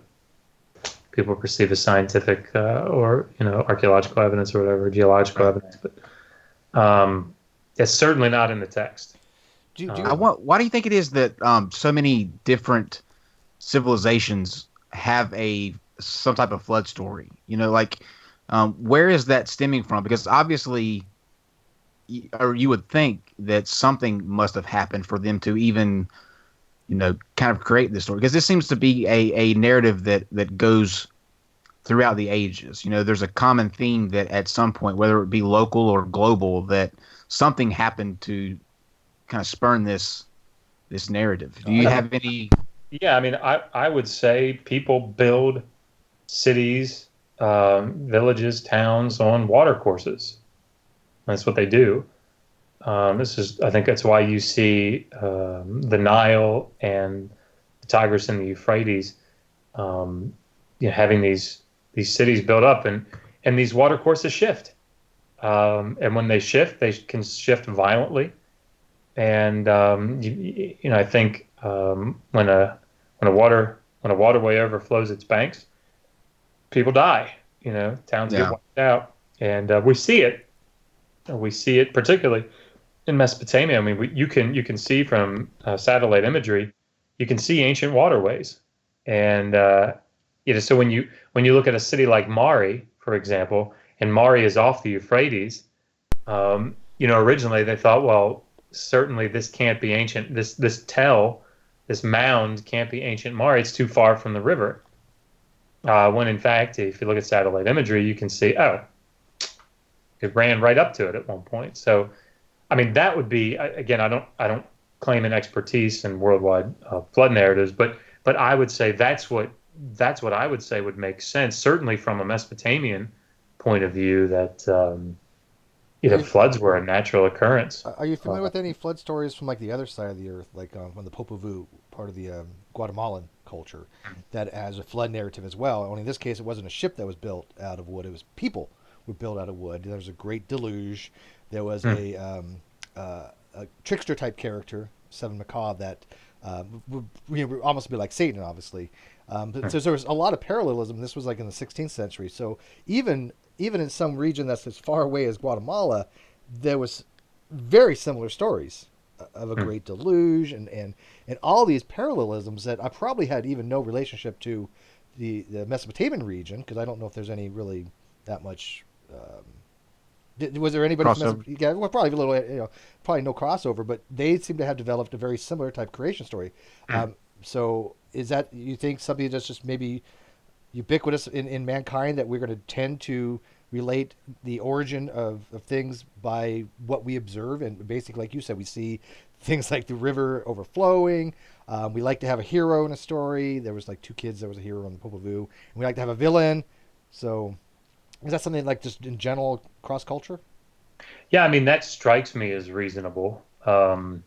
people perceive as scientific or archaeological evidence or whatever, geological evidence. But it's certainly not in the text. Why do you think it is that so many different civilizations have some type of flood story? Where is that stemming from? Because obviously, or you would think that something must have happened for them to even, kind of create this story. Because this seems to be a narrative that goes throughout the ages. There's a common theme that at some point, whether it be local or global, that something happened to kind of spurn this narrative. Do you have any Yeah, I mean, I would say people build cities, villages, towns on water courses. That's what they do. I think that's why you see the Nile and the Tigris and the Euphrates, having these cities built up, and these water courses shift. And when they shift, they can shift violently. And I think when a waterway overflows its banks, people die. Towns get Yeah. wiped out, and we see it. We see it particularly in Mesopotamia. I mean, you can see from satellite imagery, you can see ancient waterways, and so when you look at a city like Mari, for example, and Mari is off the Euphrates, originally they thought, well, certainly this can't be ancient. This mound can't be ancient Mari. It's too far from the river. When in fact, if you look at satellite imagery, you can see, oh, it ran right up to it at one point. So, I mean, that would be, again, I don't claim an expertise in worldwide flood narratives, but I would say that's what I would say would make sense, certainly from a Mesopotamian point of view, that floods were a natural occurrence. Are you familiar with any flood stories from like the other side of the earth, like on the Popol Vuh, part of the Guatemalan culture, that has a flood narrative as well? Only in this case, it wasn't a ship that was built out of wood; it was people were built out of wood. There was a great deluge. There was a trickster type character, Seven Macabre, that would almost be like Satan, obviously. So there was a lot of parallelism. This was like in the 16th century. So even in some region that's as far away as Guatemala, there was very similar stories of a great deluge and all these parallelisms that I probably had even no relationship to the Mesopotamian region, because I don't know if there's any really that much. Was there anybody from yeah, well, probably a little, probably no crossover, but they seem to have developed a very similar type creation story. So is that, you think, something that's just maybe ubiquitous in mankind, that we're going to tend to relate the origin of things by what we observe? And basically, like you said, we see things like the river overflowing. We like to have a hero in a story. There was like two kids. There was a hero on the Popol Vuh. And we like to have a villain. So is that something like just in general cross culture? Yeah, I mean, that strikes me as reasonable. I've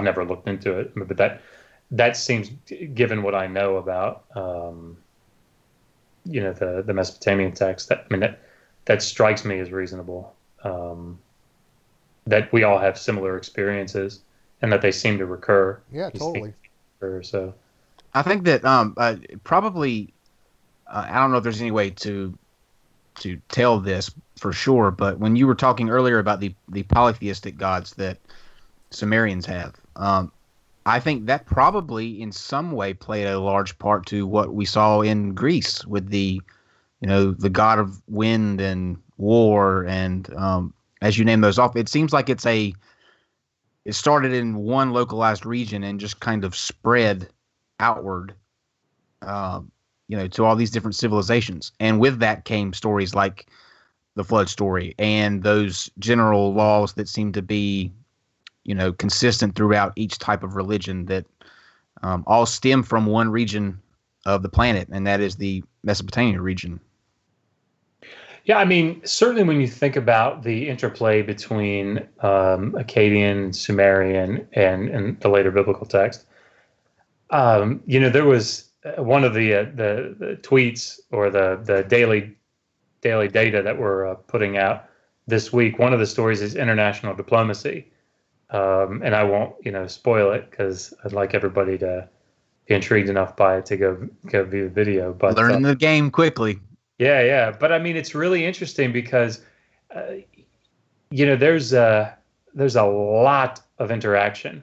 never looked into it, but that seems, given what I know about the Mesopotamian text, that strikes me as reasonable. That we all have similar experiences, and that they seem to recur. Yeah, totally. So I think that probably I don't know if there's any way to tell this for sure, but when you were talking earlier about the polytheistic gods that Sumerians have, I think that probably in some way played a large part to what we saw in Greece with the god of wind and war, and as you name those off, it seems like it started in one localized region and just kind of spread outward, to all these different civilizations. And with that came stories like the flood story and those general laws that seem to be, consistent throughout each type of religion, that all stem from one region of the planet, and that is the Mesopotamian region. Yeah, I mean, certainly when you think about the interplay between Akkadian, Sumerian, and the later biblical text, there was one of the tweets, or the daily data that we're putting out this week. One of the stories is international diplomacy, and I won't spoil it, because I'd like everybody to be intrigued enough by it to go view the video. But learning the game quickly. Yeah. But I mean, it's really interesting because, there's a lot of interaction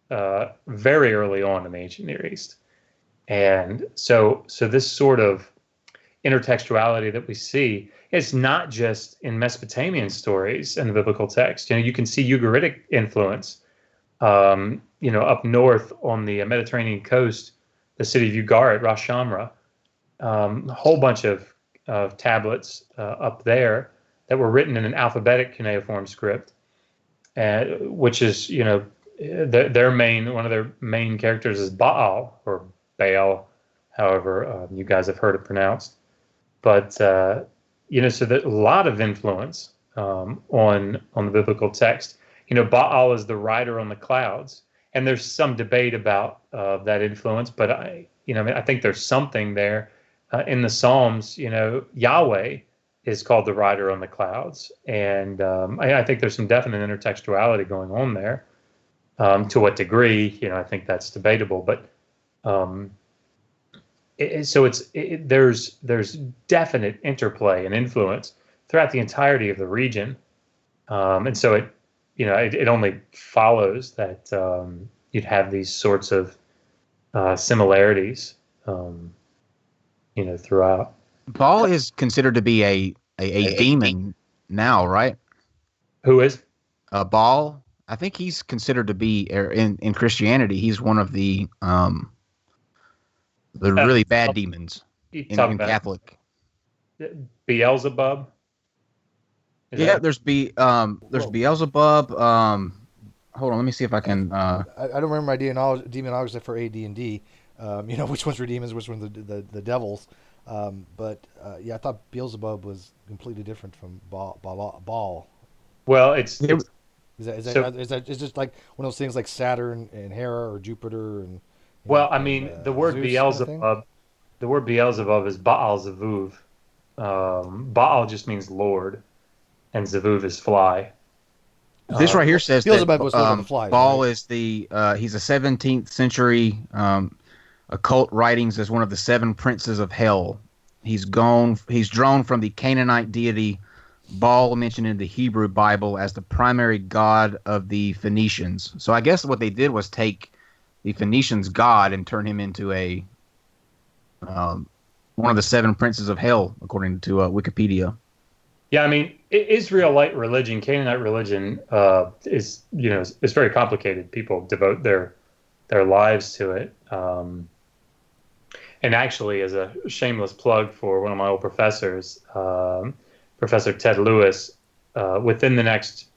very early on in the ancient Near East. And so this sort of intertextuality that we see, it's not just in Mesopotamian stories and the biblical text. You can see Ugaritic influence, up north on the Mediterranean coast, the city of Ugarit, Ras Shamra, a whole bunch of tablets up there that were written in an alphabetic cuneiform script, which is, one of their main characters is Baal or Baal, however you guys have heard it pronounced. But so there's a lot of influence on the biblical text. Baal is the rider on the clouds, and there's some debate about that influence. But I think there's something there in the Psalms. Yahweh is called the rider on the clouds, and I think there's some definite intertextuality going on there. To what degree, I think that's debatable, but there's definite interplay and influence throughout the entirety of the region, and so it only follows that you'd have these sorts of similarities, throughout. Baal is considered to be a demon now, right? Who is? Baal. I think he's considered to be in Christianity. He's one of the really bad demons in Catholic. Beelzebub. There's Beelzebub. Hold on, let me see if I can. I don't remember my demonology for AD&D. Which ones were demons, which ones the devils. But I thought Beelzebub was completely different from Baal. Well, Is that just like one of those things like Saturn and Hera or Jupiter and? The word Zeus Beelzebub, kind of the word Beelzebub is Baal Zevuv. Baal just means Lord, and Zevuv is fly. This right here says Beelzebub that was the flies, Baal right? is he's a 17th century occult writings as one of the 7 princes of hell. He's drawn from the Canaanite deity Baal, mentioned in the Hebrew Bible as the primary god of the Phoenicians. So I guess what they did was take the Phoenicians' god and turn him into one of the 7 princes of hell, according to Wikipedia. Yeah, Israelite religion, Canaanite religion, is very complicated. People devote their lives to it. And actually, as a shameless plug for one of my old professors, Professor Ted Lewis, within the next,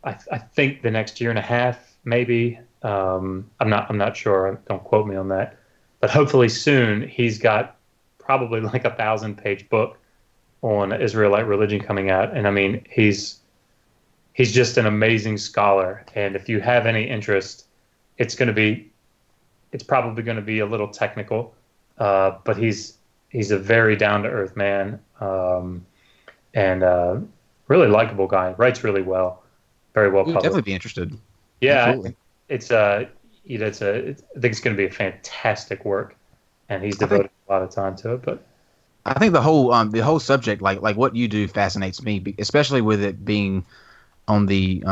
I think the next year and a half, maybe. I'm not sure. Don't quote me on that. But hopefully soon, he's got probably like a 1,000-page book on Israelite religion coming out. And he's just an amazing scholar. And if you have any interest, it's probably going to be a little technical, but he's a very down-to-earth man, and really likable guy. Writes really well, very well published. Definitely be interested. Yeah, absolutely. I think it's going to be a fantastic work, and he's devoted a lot of time to it. But I think the whole subject, like what you do, fascinates me, especially with it being on the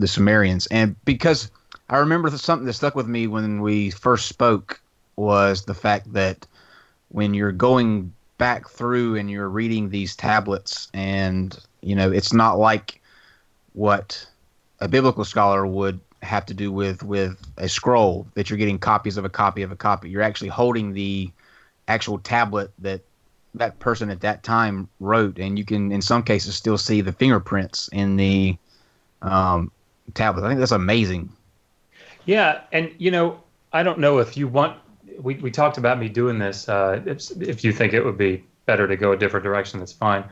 Sumerians, and because I remember something that stuck with me when we first spoke was the fact that when you're going back through and you're reading these tablets, and it's not like what a biblical scholar would have to do with a scroll that you're getting copies of a copy of a copy. You're actually holding the actual tablet that person at that time wrote, and you can in some cases still see the fingerprints in the tablet. I think that's amazing. Yeah, and I don't know if you want. We talked about me doing this. If you think it would be better to go a different direction, that's fine.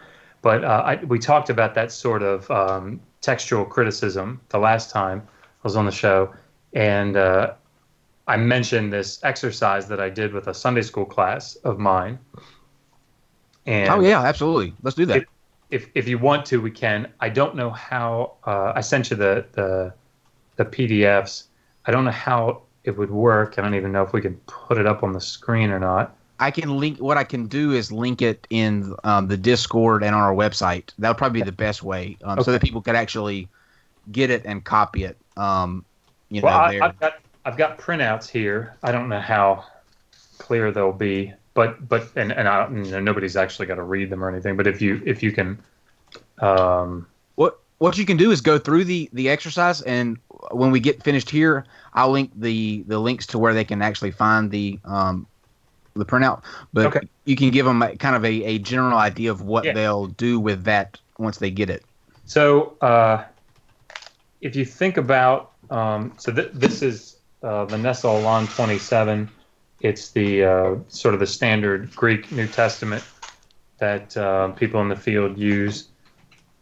But we talked about that sort of textual criticism the last time I was on the show, and I mentioned this exercise that I did with a Sunday school class of mine. And oh yeah, absolutely. Let's do that. If you want to, we can. I don't know how. I sent you the PDFs. I don't know how it would work. I don't even know if we can put it up on the screen or not. I can link. What I can do is link it in the Discord and on our website. That would probably be the best way, so that people could actually get it and copy it. I've got printouts here. I don't know how clear they'll be, but nobody's actually got to read them or anything. But if you can, what you can do is go through the exercise, and when we get finished here, I'll link the links to where they can actually find the printout. But okay, you can give them kind of a general idea of what they'll do with that once they get it. So if you think about This is the Nestle-Aland 27. It's the sort of the standard Greek New Testament that people in the field use.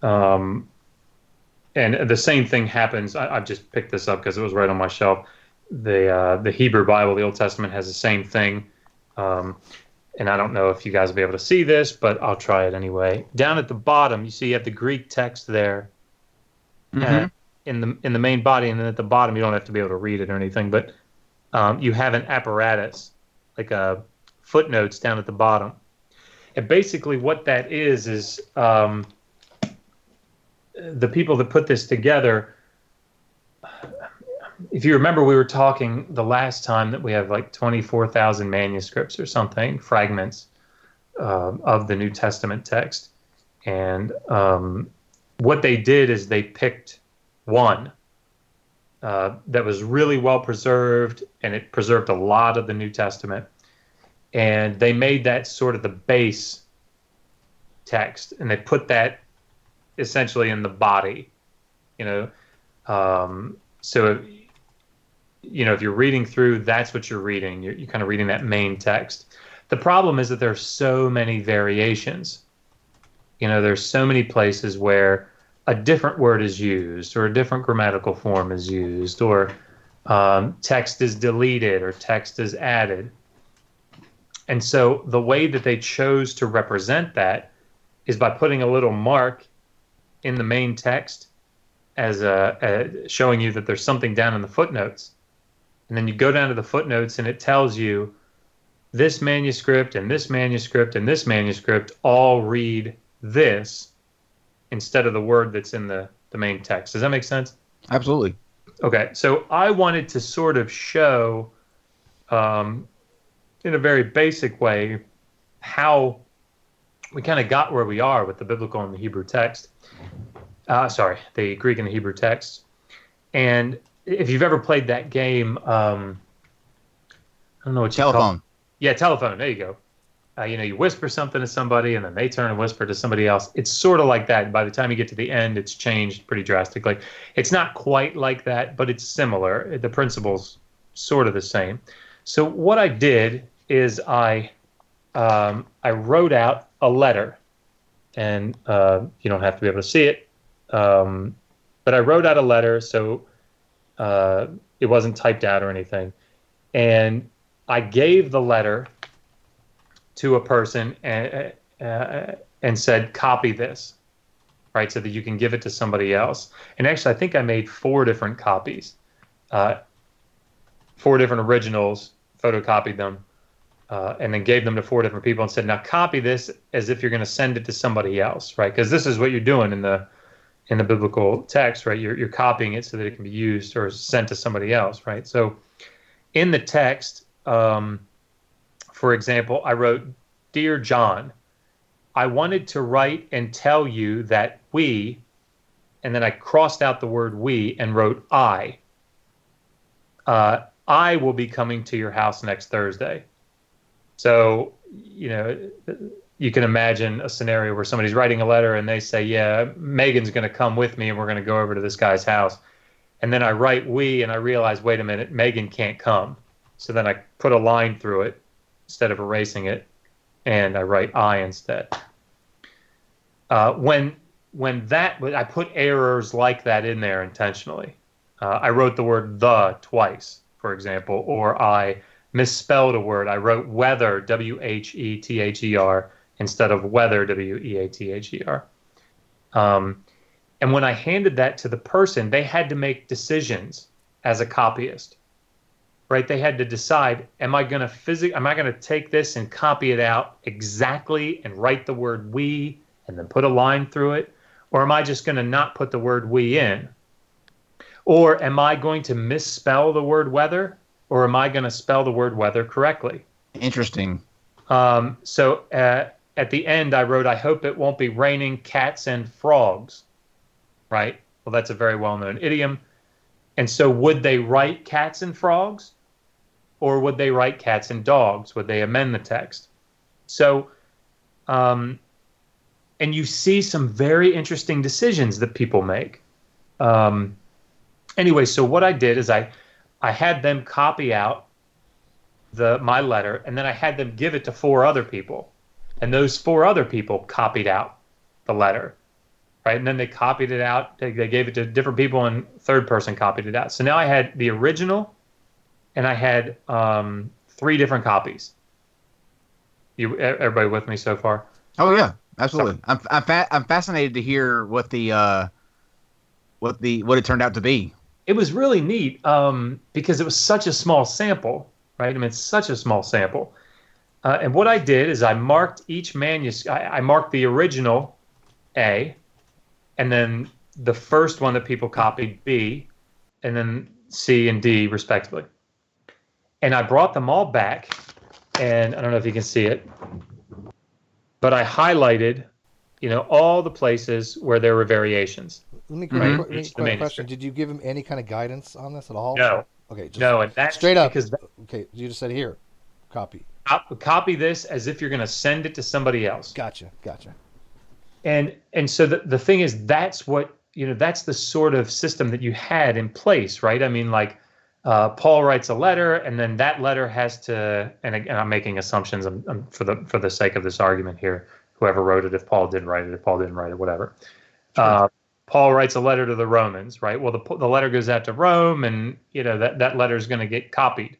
And the same thing happens. I've just picked this up because it was right on my shelf. The Hebrew Bible, the Old Testament, has the same thing. And I don't know if you guys will be able to see this, but I'll try it anyway. Down at the bottom, you see you have the Greek text there in the main body, and then at the bottom, you don't have to be able to read it or anything, but you have an apparatus, like footnotes down at the bottom. And basically what that is the people that put this together, if you remember, we were talking the last time that we have like 24,000 manuscripts or something, fragments of the New Testament text. And what they did is they picked one that was really well preserved, and it preserved a lot of the New Testament. And they made that sort of the base text, and they put that essentially in the body, so if you're reading through, that's what you're reading. You're kind of reading that main text. The problem is that there's so many variations. There's so many places where a different word is used, or a different grammatical form is used, or text is deleted, or text is added. And so the way that they chose to represent that is by putting a little mark in the main text as showing you that there's something down in the footnotes. And then you go down to the footnotes, and it tells you this manuscript and this manuscript and this manuscript all read this instead of the word that's in the main text. Does that make sense? Absolutely. Okay, so I wanted to sort of show, in a very basic way, how we kind of got where we are with the biblical and the Hebrew text. The Greek and the Hebrew texts. And if you've ever played that game, I don't know what you call it. Yeah, telephone. There you go. You whisper something to somebody, and then they turn and whisper to somebody else. It's sort of like that. By the time you get to the end, it's changed pretty drastically. It's not quite like that, but it's similar. The principle's sort of the same. So what I did is I wrote out a letter, and you don't have to be able to see it, but I wrote out a letter, so it wasn't typed out or anything. And I gave the letter to a person and said, copy this, right, so that you can give it to somebody else. And actually, I think I made 4 different copies, 4 different originals, photocopied them, and then gave them to 4 different people and said, now copy this as if you're going to send it to somebody else, right? Because this is what you're doing in the biblical text, right? You're copying it so that it can be used or sent to somebody else, right? So in the text, for example, I wrote, Dear John, I wanted to write and tell you that we, and then I crossed out the word we and wrote I will be coming to your house next Thursday. So, you can imagine a scenario where somebody's writing a letter and they say, yeah, Megan's going to come with me and we're going to go over to this guy's house. And then I write we, and I realize, wait a minute, Megan can't come. So then I put a line through it instead of erasing it, and I write I instead. When I put errors like that in there intentionally. I wrote the word the twice, for example, or I misspelled a word. I wrote weather, W-H-E-T-H-E-R, instead of weather, W-E-A-T-H-E-R. And when I handed that to the person, they had to make decisions as a copyist, right? They had to decide, am I going to take this and copy it out exactly and write the word we and then put a line through it? Or am I just going to not put the word we in? Or am I going to misspell the word weather? Or am I going to spell the word weather correctly? Interesting. So at the end, I wrote, I hope it won't be raining cats and frogs, right? Well, that's a very well-known idiom. And so would they write cats and frogs? Or would they write cats and dogs? Would they amend the text? So, and you see some very interesting decisions that people make. anyway, so what I did is I had them copy out my letter, and then I had them give it to 4 other people, and those 4 other people copied out the letter, right? And then they copied it out. They gave it to different people, and third person copied it out. So now I had the original, and I had 3 different copies. Everybody with me so far? Oh yeah, absolutely. I'm fascinated to hear what it turned out to be. It was really neat because it was such a small sample, right? I mean, it's such a small sample. And what I did is I marked each manuscript. I marked the original A, and then the first one that people copied B, and then C and D respectively. And I brought them all back, and I don't know if you can see it, but I highlighted, all the places where there were variations. Let me quick question. Did you give him any kind of guidance on this at all? No. Okay. No, and that's straight up. Okay, you just said here, copy. Copy this as if you're going to send it to somebody else. Gotcha. And so the thing is, that's what, that's the sort of system that you had in place, right? I mean, like Paul writes a letter, and then that letter has to, and I'm making assumptions for the sake of this argument here, whoever wrote it, if Paul did write it, if Paul didn't write it, whatever. Sure. Paul writes a letter to the Romans, right? Well, the letter goes out to Rome, and that letter is going to get copied,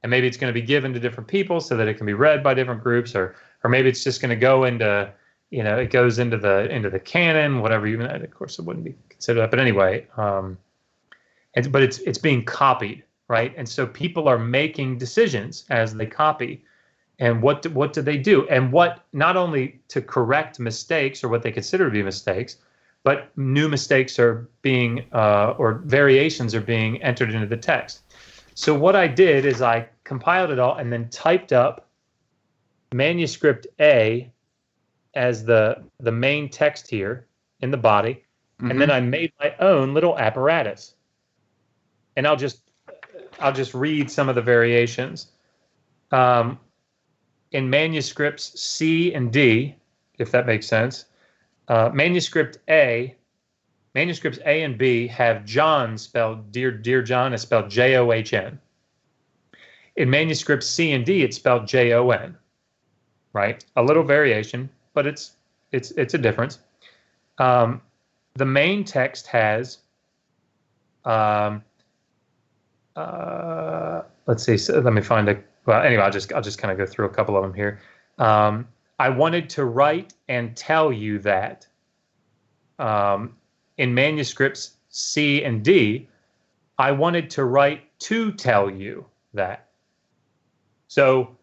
and maybe it's going to be given to different people so that it can be read by different groups, or maybe it's just going to go into, it goes into the canon, whatever. Even of course, it wouldn't be considered that, but anyway, but it's being copied, right? And so people are making decisions as they copy, and what do they do, and what, not only to correct mistakes or what they consider to be mistakes, but new mistakes are being, or variations are being entered into the text. So what I did is I compiled it all and then typed up manuscript A as the main text here in the body, and then I made my own little apparatus. And I'll just read some of the variations. In manuscripts C and D, if that makes sense, manuscripts A and B have John spelled, Dear John is spelled John. In manuscripts C and D, it's spelled Jon, right? A little variation, but it's a difference. The main text has, let's see. So let me find a. Well, anyway, I'll just kind of go through a couple of them here. I wanted to write and tell you that. In manuscripts C and D, I wanted to write to tell you that. So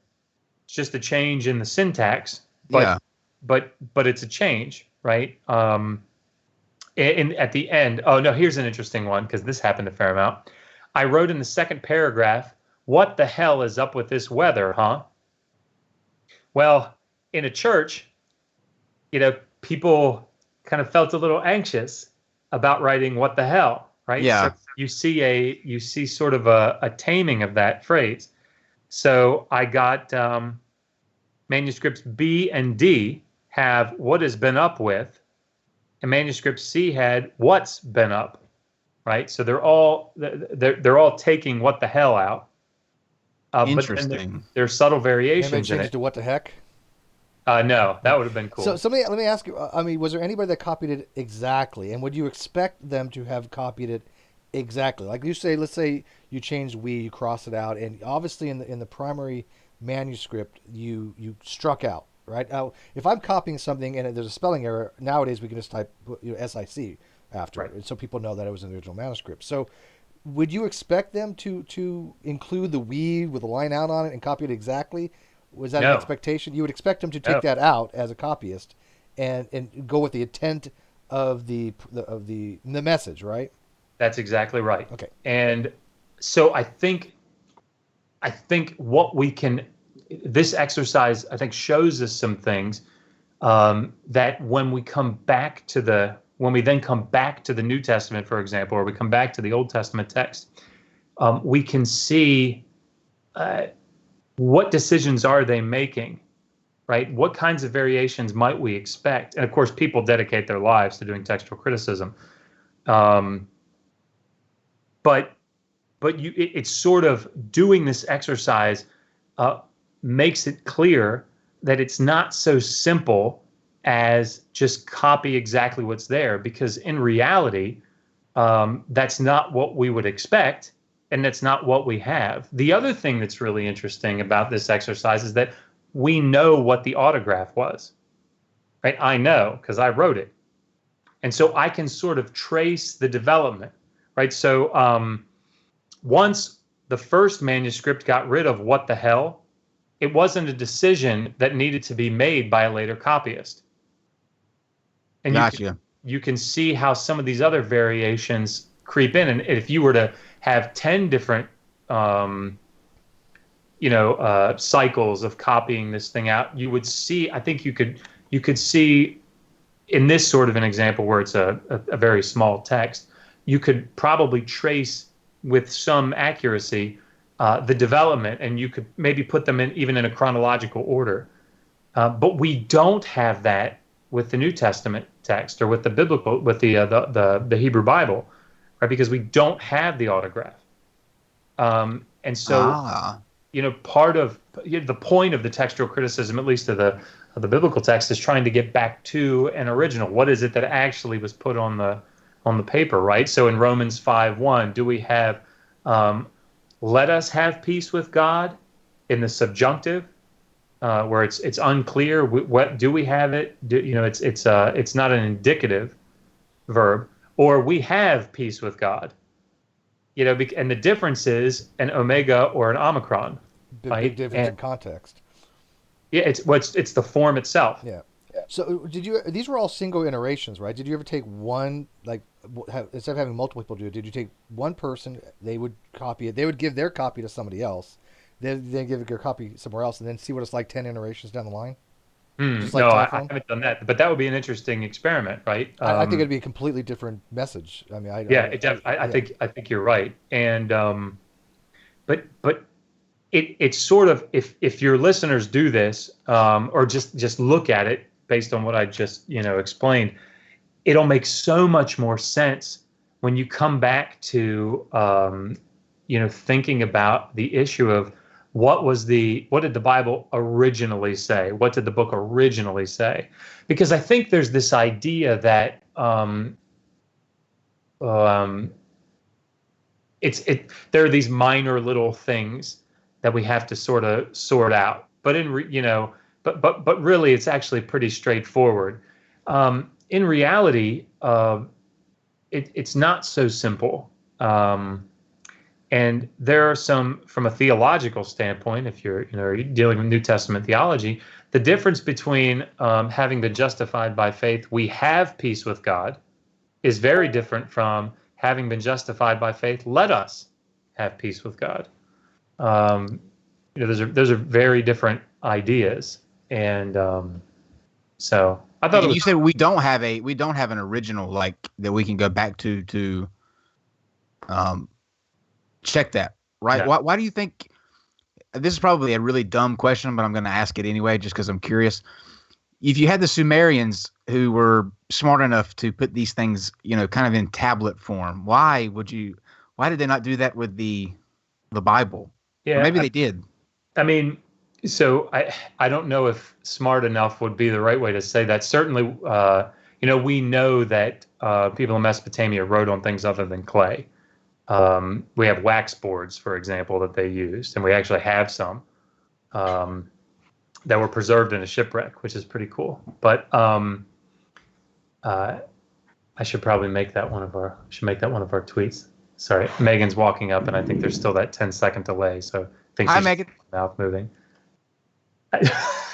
it's just a change in the syntax, but it's a change, right? At the end, oh no, here's an interesting one because this happened a fair amount. I wrote in the second paragraph, "What the hell is up with this weather, huh?" Well, in a church, people kind of felt a little anxious about writing "what the hell," right? Yeah. So you see sort of a taming of that phrase. So I got manuscripts B and D have "what has been up with," and manuscript C had "what's been up," right? So they're all taking "what the hell" out. Interesting. But there's subtle variations Maybe change in it it. to "what the heck." No, that would have been cool. So let me ask you. Was there anybody that copied it exactly, and would you expect them to have copied it exactly? Like you say, let's say you changed "we," you cross it out, and obviously in the primary manuscript you struck out, right? Now, if I'm copying something and there's a spelling error, nowadays we can just type SIC after it, so people know that it was an original manuscript. So, would you expect them to include the "we" with a line out on it and copy it exactly? Was that an expectation? You would expect them to take that out as a copyist and go with the intent of the message, right? That's exactly right. Okay. And so I think what we can, this exercise I think shows us some things that when we then come back to the New Testament, for example, or we come back to the Old Testament text, we can see what decisions are they making, right? What kinds of variations might we expect? And of course, people dedicate their lives to doing textual criticism. but it's sort of doing this exercise makes it clear that it's not so simple as just copy exactly what's there, because in reality, that's not what we would expect, and that's not what we have. The other thing that's really interesting about this exercise is that we know what the autograph was, right? I know because I wrote it. And so I can sort of trace the development, right? So once the first manuscript got rid of what the hell, it wasn't a decision that needed to be made by a later copyist. And you can see how some of these other variations creep in. And if you were to have 10 different, cycles of copying this thing out, you would see, I think you could see in this sort of an example where it's a very small text, you could probably trace with some accuracy the development, and you could maybe put them in even in a chronological order. But we don't have that with the New Testament text or with the biblical, with the Hebrew Bible, right? Because we don't have the autograph. And so, part of the point of the textual criticism, at least of the biblical text, is trying to get back to an original. What is it that actually was put on the paper, right? So in Romans 5:1, do we have let us have peace with God in the subjunctive, where it's unclear what do we have it? It's not an indicative verb, or we have peace with God. And the difference is an omega or an omicron. Big difference in context. Yeah, it's the form itself. Yeah. So these were all single iterations, right? Did you ever take one, instead of having multiple people do it, did you take one person, they would copy it, they would give their copy to somebody else, then give their copy somewhere else, and then see what it's like 10 iterations down the line? No, I haven't done that, but that would be an interesting experiment, right? I think it'd be a completely different message. I mean, I think you're right, and but it's sort of, if your listeners do this, or just look at it based on what I just explained, it'll make so much more sense when you come back to thinking about the issue of what did the Bible originally say? What did the book originally say? Because I think there's this idea that there are these minor little things that we have to sort of sort out, but but really it's actually pretty straightforward. In reality, it's not so simple. And there are some, from a theological standpoint, if you're dealing with New Testament theology, the difference between having been justified by faith, we have peace with God, is very different from having been justified by faith, let us have peace with God. Those are very different ideas, and so I thought. And you said we don't have an original that we can go back to check that, right? Yeah. Why do you think this is probably a really dumb question, but I'm going to ask it anyway, just because I'm curious. If you had the Sumerians who were smart enough to put these things, kind of in tablet form, why did they not do that with the Bible? Yeah, or maybe they did. I mean, so I don't know if smart enough would be the right way to say that. Certainly, we know that people in Mesopotamia wrote on things other than clay. We have wax boards, for example, that they used, and we actually have some that were preserved in a shipwreck, which is pretty cool. But I should probably make that one of our tweets. Sorry, Megan's walking up, and I think there's still that 10-second delay. So I think Hi, Megan. Mouth moving.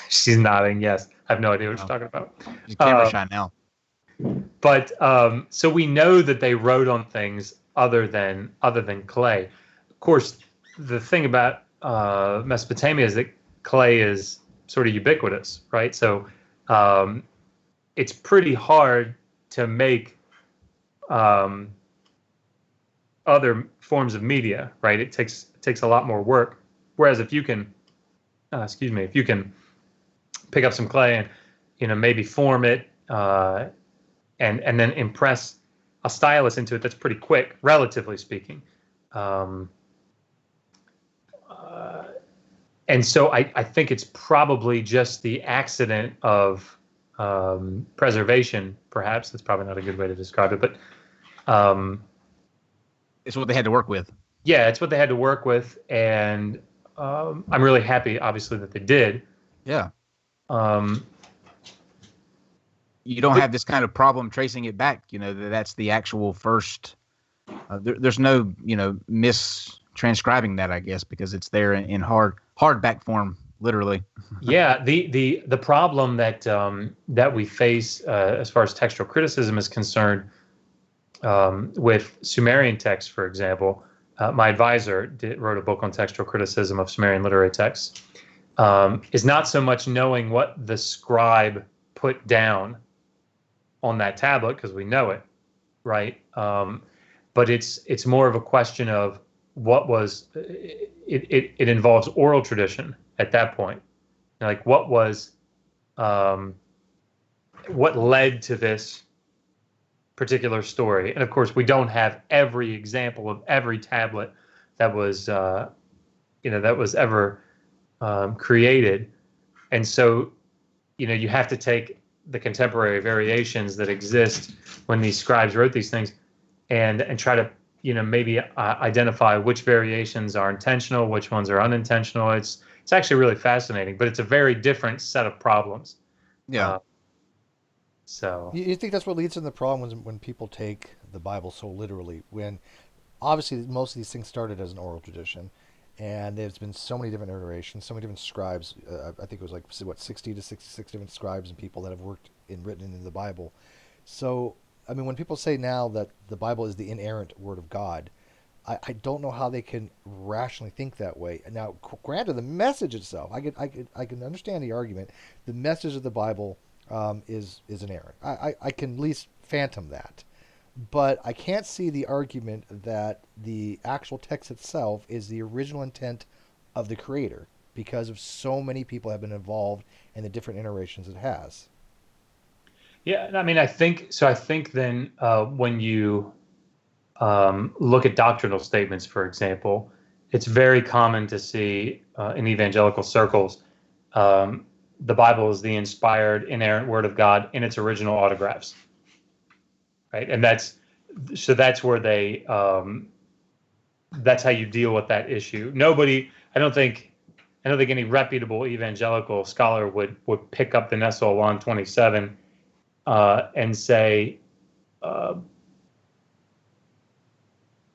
She's nodding. Yes, I have no idea what she's talking about. Camera shot now. But so we know that they wrote on things other than clay. Of course, the thing about Mesopotamia is that clay is sort of ubiquitous, right? So it's pretty hard to make other forms of media, right? It takes a lot more work. Whereas if you can, if you can pick up some clay and maybe form it and then impress a stylus into it, that's pretty quick, relatively speaking. Um, and so I think it's probably just the accident of preservation, perhaps. That's probably not a good way to describe it, but it's what they had to work with. Yeah, it's what they had to work with, and I'm really happy, obviously, that they did. Yeah. You don't have this kind of problem tracing it back. That's the actual first. There's no, mistranscribing that, I guess, because it's there in hardback form, literally. Yeah, the problem that we face as far as textual criticism is concerned with Sumerian texts, for example. My advisor wrote a book on textual criticism of Sumerian literary texts. Is not so much knowing what the scribe put down on that tablet, because we know it, right? But it's more of a question of what was it involves oral tradition at that point. Like what led to this particular story. And of course, we don't have every example of every tablet that was ever created. And so, you have to take the contemporary variations that exist when these scribes wrote these things and try to, maybe identify which variations are intentional, which ones are unintentional. It's actually really fascinating, but it's a very different set of problems. Yeah. So you think that's what leads to the problem when people take the Bible so literally, when obviously most of these things started as an oral tradition, and there's been so many different iterations, so many different scribes. I think it was 60 to 66 different scribes and people that have written in the Bible. So, I mean, when people say now that the Bible is the inerrant Word of God, I don't know how they can rationally think that way. Now, granted, the message itself, I can understand the argument. The message of the Bible is inerrant. I can at least phantom that. But I can't see the argument that the actual text itself is the original intent of the creator, because of so many people have been involved in the different iterations it has. Yeah, I mean, I think then when you look at doctrinal statements, for example, it's very common to see in evangelical circles the Bible is the inspired, inerrant Word of God in its original autographs, right? And that's where they that's how you deal with that issue. I don't think any reputable evangelical scholar would pick up the Nestle 127 and say,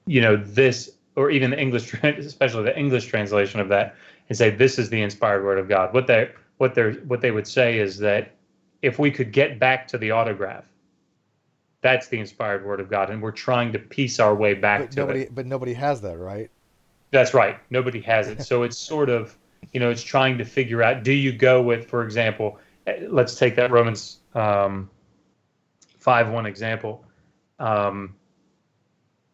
this, or even the English, especially the English translation of that, and say this is the inspired Word of God. What they would say is that if we could get back to the autograph, that's the inspired Word of God, and we're trying to piece our way back to it. But nobody has that, right? That's right. Nobody has it. So it's sort of, it's trying to figure out, do you go with, for example, let's take that Romans 5:1 example.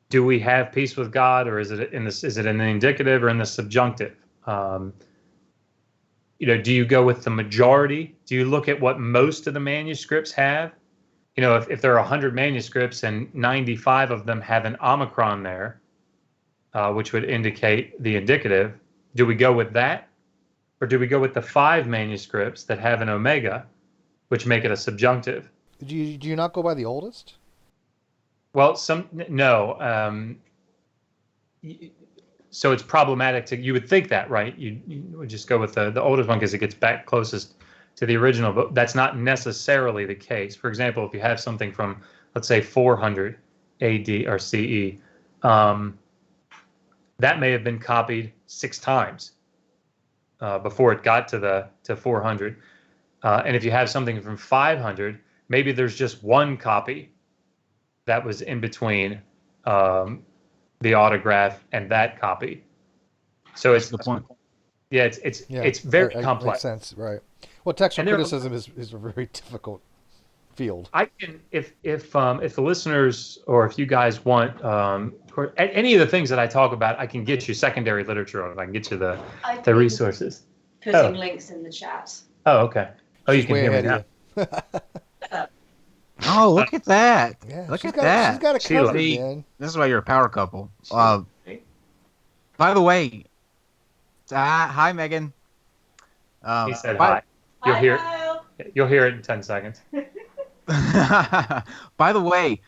Do we have peace with God, or is it in the indicative or in the subjunctive? Do you go with the majority? Do you look at what most of the manuscripts have? If there are 100 manuscripts and 95 of them have an omicron there, which would indicate the indicative, do we go with that? Or do we go with the 5 manuscripts that have an omega, which make it a subjunctive? Do you not go by the oldest? Well, no. So it's problematic you would think that, right? You would just go with the oldest one because it gets back closest to the original, but that's not necessarily the case. For example, if you have something from, let's say, 400 AD or CE, that may have been copied 6 times before it got to 400. And if you have something from 500, maybe there's just one copy that was in between the autograph and that copy. So it's the point. Yeah, it's very complex. Makes sense, right? Well, textual criticism is a very difficult field. I can, if the listeners, or if you guys want, any of the things that I talk about, I can get you secondary literature on. I can get you the resources. Putting links in the chat. Oh, okay. Oh, you can hear me now. Oh, look at that! Yeah, Look at that. She's got a cover, man. This is why you're a power couple. By the way, hi Megan. He said by, hi. You'll hear it in 10 seconds. by the way,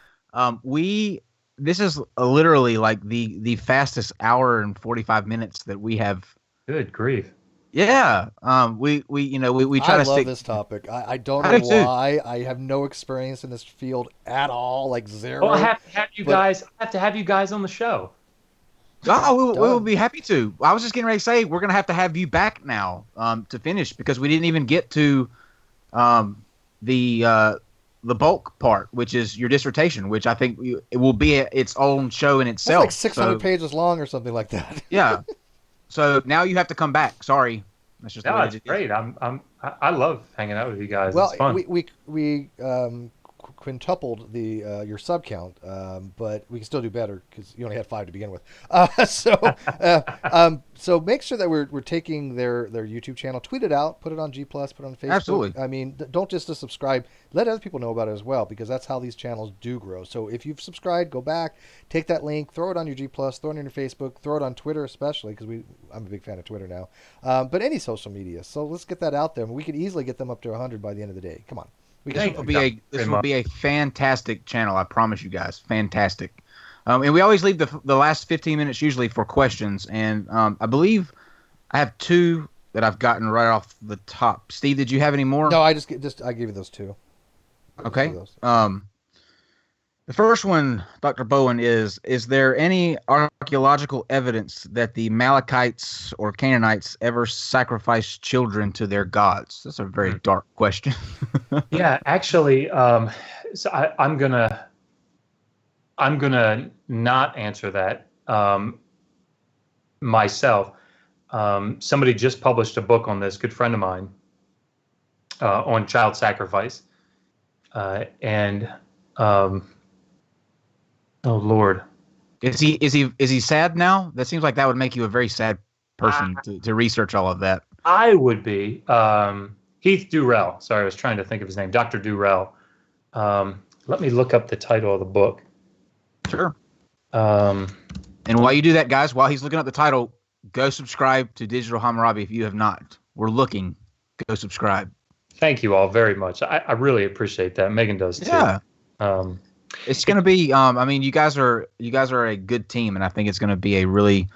this is literally like the fastest hour and 45 minutes that we have. Good grief. Yeah. We try to I love stick. this topic. I don't I know do too. why. I have no experience in this field at all, like zero. Well, I have to have you guys. I have to have you guys on the show. Oh, we will be happy to. I was just getting ready to say we're gonna have you back now to finish because we didn't even get to the bulk part, which is your dissertation, which I think it will be its own show in It's itself. like 600 pages long or something like that. Yeah. So now you have to come back. Sorry, that's just the way It's it is. great. I love hanging out with you guys. Well, it's fun. we quintupled the your sub count, but we can still do better because you only had 5 to begin with. So make sure that we're taking their YouTube channel, tweet it out, put it on G+, put it on Facebook. Absolutely. I mean, don't just subscribe. Let other people know about it as well because that's how these channels do grow. So if you've subscribed, go back, take that link, throw it on your G+, throw it on your Facebook, throw it on Twitter especially because I'm a big fan of Twitter now. But any social media. So let's get that out there. We could easily get them up to 100 by the end of the day. Come on. This will be a fantastic channel. I promise you guys, fantastic. And we always leave the last 15 minutes usually for questions. And I believe I have 2 that I've gotten right off the top. Steve, did you have any more? No, I gave you those 2. Okay. The first one, Dr. Bowen, is there any archaeological evidence that the Amalekites or Canaanites ever sacrificed children to their gods? That's a very dark question. Yeah, actually, so I'm gonna not answer that myself. Somebody just published a book on this, good friend of mine, on child sacrifice, oh Lord, Is he sad now? That seems like that would make you a very sad person to research all of that. I would be. Heath Durrell. Sorry, I was trying to think of his name. Dr. Durrell. Let me look up the title of the book. Sure. And while you do that, guys, while he's looking up the title, go subscribe to Digital Hammurabi if you have not. We're looking. Go subscribe. Thank you all very much. I really appreciate that. Megan does too. Yeah. It's going to be. I mean, you guys are a good team, and I think it's going to be a really,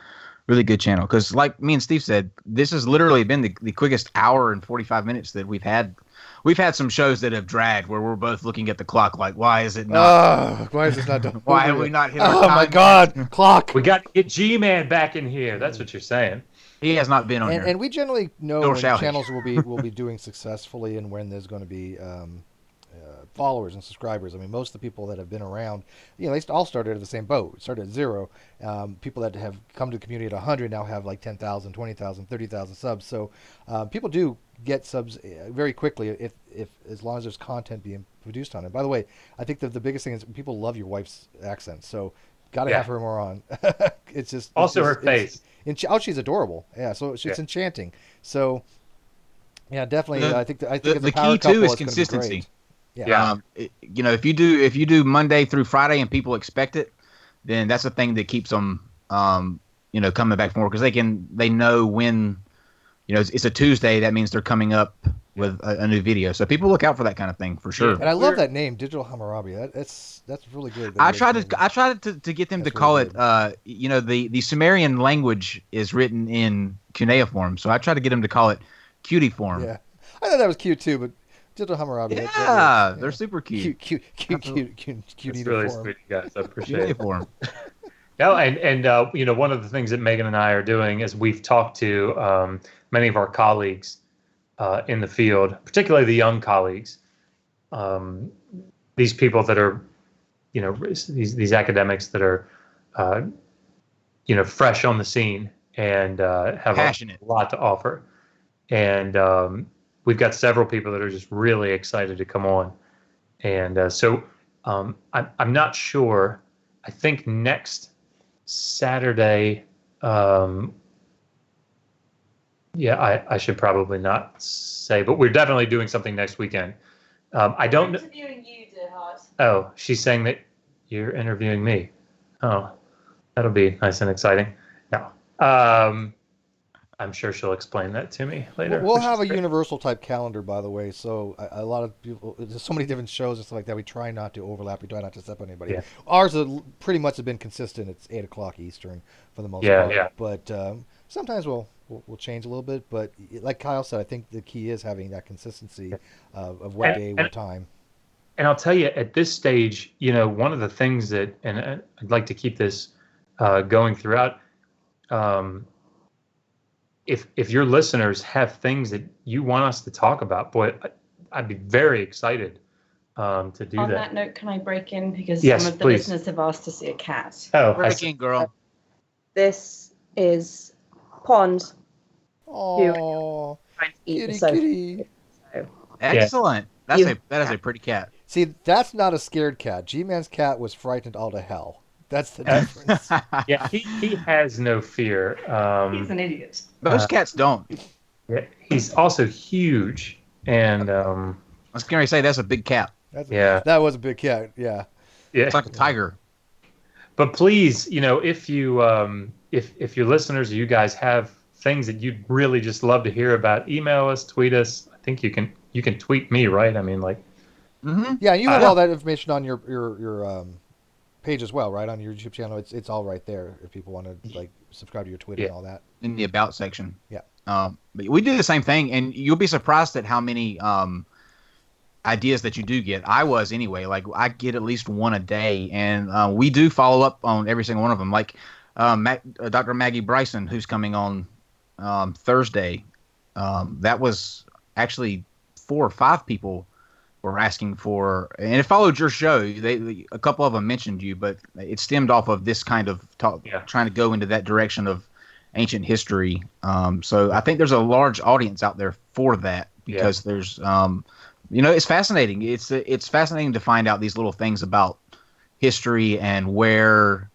really good channel. Because, like me and Steve said, this has literally been the quickest hour and 45 minutes that we've had. We've had some shows that have dragged where we're both looking at the clock, like, why is it not? Why is this not done? Why have we not hit our Oh time? my God, clock! We got to get G-Man back in here. That's what you're saying. He has not been on here. And we generally know Nor when shall he. channels will be doing successfully and when there's going to be followers and subscribers. I mean, most of the people that have been around, they all started at the same boat. Started at 0. People that have come to the community at 100 now have like 10,000, 20,000, 30,000 subs. So people do get subs very quickly if as long as there's content being produced on it. By the way, I think that the biggest thing is people love your wife's accent. So got to have her more on. It's just Also her face. She's adorable. Yeah, so it's enchanting. So yeah, definitely. I think the key too is consistency. Yeah. If you do Monday through Friday and people expect it, then that's the thing that keeps them, coming back for more because they know when, it's a Tuesday. That means they're coming up with a new video. So people look out for that kind of thing for sure. And I love that name, Digital Hammurabi. That's really good. I tried to get them to call it. The Sumerian language is written in cuneiform, so I tried to get them to call it cuneiform. Yeah, I thought that was cute too, but Digital Hammurabi. Yeah, they're super cute. Cute. It's really sweet, guys. I appreciate it. Yeah, and one of the things that Megan and I are doing is we've talked to many of our colleagues in the field, particularly the young colleagues. These people that are, these academics that are, fresh on the scene and have passionate, a lot to offer, and we've got several people that are just really excited to come on, and so I'm not sure. I think next Saturday. I should probably not say, but we're definitely doing something next weekend. I don't know. Interviewing you, dear heart. Oh, she's saying that you're interviewing me. Oh, that'll be nice and exciting. No, I'm sure she'll explain that to me later. We'll which have is a great. universal type calendar, by the way. So a lot of people, there's so many different shows and stuff like that. We try not to overlap. We try not to step on anybody. Yeah. Ours pretty much have been consistent. It's 8 o'clock Eastern for the most Yeah, part. yeah. But sometimes we'll change a little bit. But like Kyle said, I think the key is having that consistency of what day, what time. And I'll tell you, at this stage, one of the things that, and I'd like to keep this going throughout. If your listeners have things that you want us to talk about, boy, I'd be very excited to do On that. that note, can I break in? Because Yes, some of the please. listeners have asked to see a cat. Oh, Break in, girl. This is Pond. Oh, kitty, kitty. Excellent. That is a pretty cat. See, that's not a scared cat. G-Man's cat was frightened all to hell. That's the difference. Yeah, he has no fear. He's an idiot. Most cats don't. Yeah, he's also huge, and I was going to say that's a big cat. That was a big cat. Yeah. It's like a tiger. But please, if you if your listeners or you guys have things that you'd really just love to hear about, email us, tweet us. I think you can tweet me, right? I mean, like. Mm-hmm. Yeah, you have all that information on your page as well, right? On your YouTube channel, it's all right there if people want to like subscribe to your Twitter and all that. In the about section. Yeah. But we do the same thing, and you'll be surprised at how many ideas that you do get. I was anyway. Like I get at least one a day, and we do follow up on every single one of them. Like Dr. Maggie Bryson, who's coming on Thursday. That was actually 4 or 5 people were asking for, and it followed your show. A couple of them mentioned you, but it stemmed off of this kind of talk, trying to go into that direction of ancient history. So I think there's a large audience out there for that because there's, it's fascinating. It's fascinating to find out these little things about history and where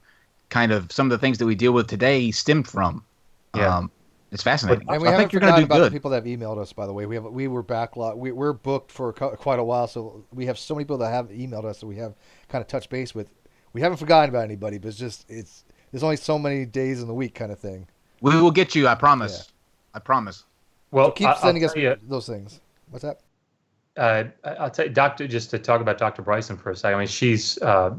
kind of some of the things that we deal with today stemmed from. Yeah. It's fascinating. And we I haven't think you're going to do about good. the people that have emailed us, by the way. We were backlog. We're booked for quite a while, so we have so many people that have emailed us that we have kind of touched base with. We haven't forgotten about anybody, but there's only so many days in the week kind of thing. We will get you. I promise. Yeah. I promise. Well, so keep sending us those things. What's that? I'll tell you, just to talk about Dr. Bryson for a second. I mean, she's a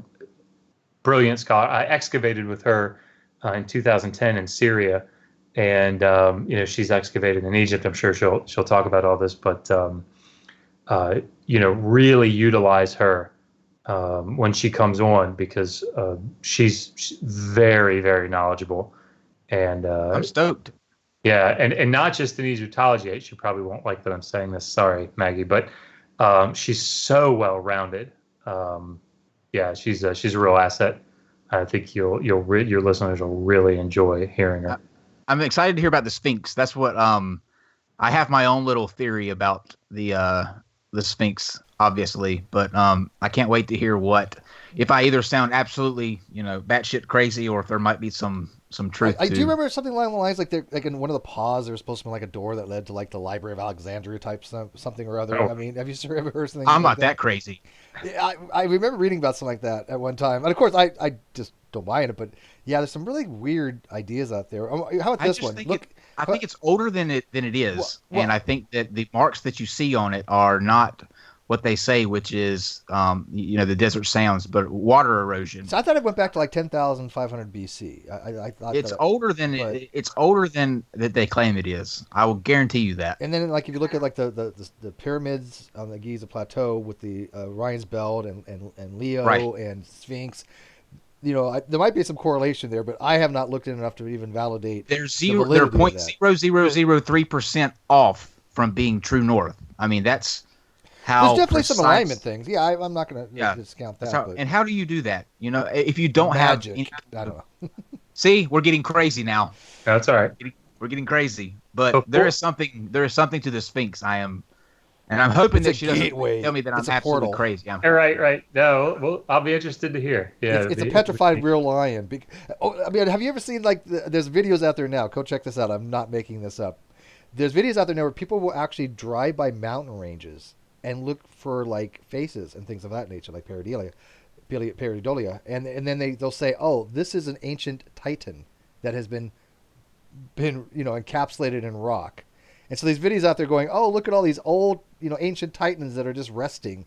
brilliant scholar. I excavated with her in 2010 in Syria. And she's excavated in Egypt. I'm sure she'll talk about all this, but really utilize her when she comes on because she's very, very knowledgeable. And I'm stoked. Yeah, and not just in Egyptology. She probably won't like that I'm saying this. Sorry, Maggie, but she's so well rounded. She's a real asset. I think your listeners will really enjoy hearing her. I'm excited to hear about the Sphinx. That's what I have my own little theory about the Sphinx, obviously, but I can't wait to hear if I either sound absolutely batshit crazy or if there might be some truth. I do remember something along the lines like in one of the paws there was supposed to be like a door that led to like the Library of Alexandria type something or other. I mean, have you ever heard something? I'm like not that crazy. I remember reading about something like that at one time, and of course I just don't buy in it, but yeah, there's some really weird ideas out there. How about this one? I think it's older than it is, and I think that the marks that you see on it are not what they say, which is the desert sands, but water erosion. So I thought it went back to like 10,500 BC. I thought it's older than it's older than that they claim it is. I will guarantee you that. And then like if you look at like the pyramids on the Giza Plateau with the Orion's Belt and Leo and Sphinx. There might be some correlation there, but I have not looked in enough to even validate. They're 0.0003% off from being true north. I mean, that's how. There's definitely some alignment things. Yeah, I'm not going to discount that. And how do you do that? If you don't have. I don't know. See, we're getting crazy now. That's all right. We're getting crazy, but there is something to the Sphinx. And I'm hoping that she doesn't tell me that I'm absolutely crazy. Right. No, well, I'll be interested to hear. Yeah, it's a petrified real lion. I mean, have you ever seen there's videos out there now? Go check this out. I'm not making this up. There's videos out there now where people will actually drive by mountain ranges and look for like faces and things of that nature, like pareidolia, and then they'll say, "Oh, this is an ancient Titan that has been been, encapsulated in rock. And so these videos out there going, oh, look at all these old, ancient titans that are just resting.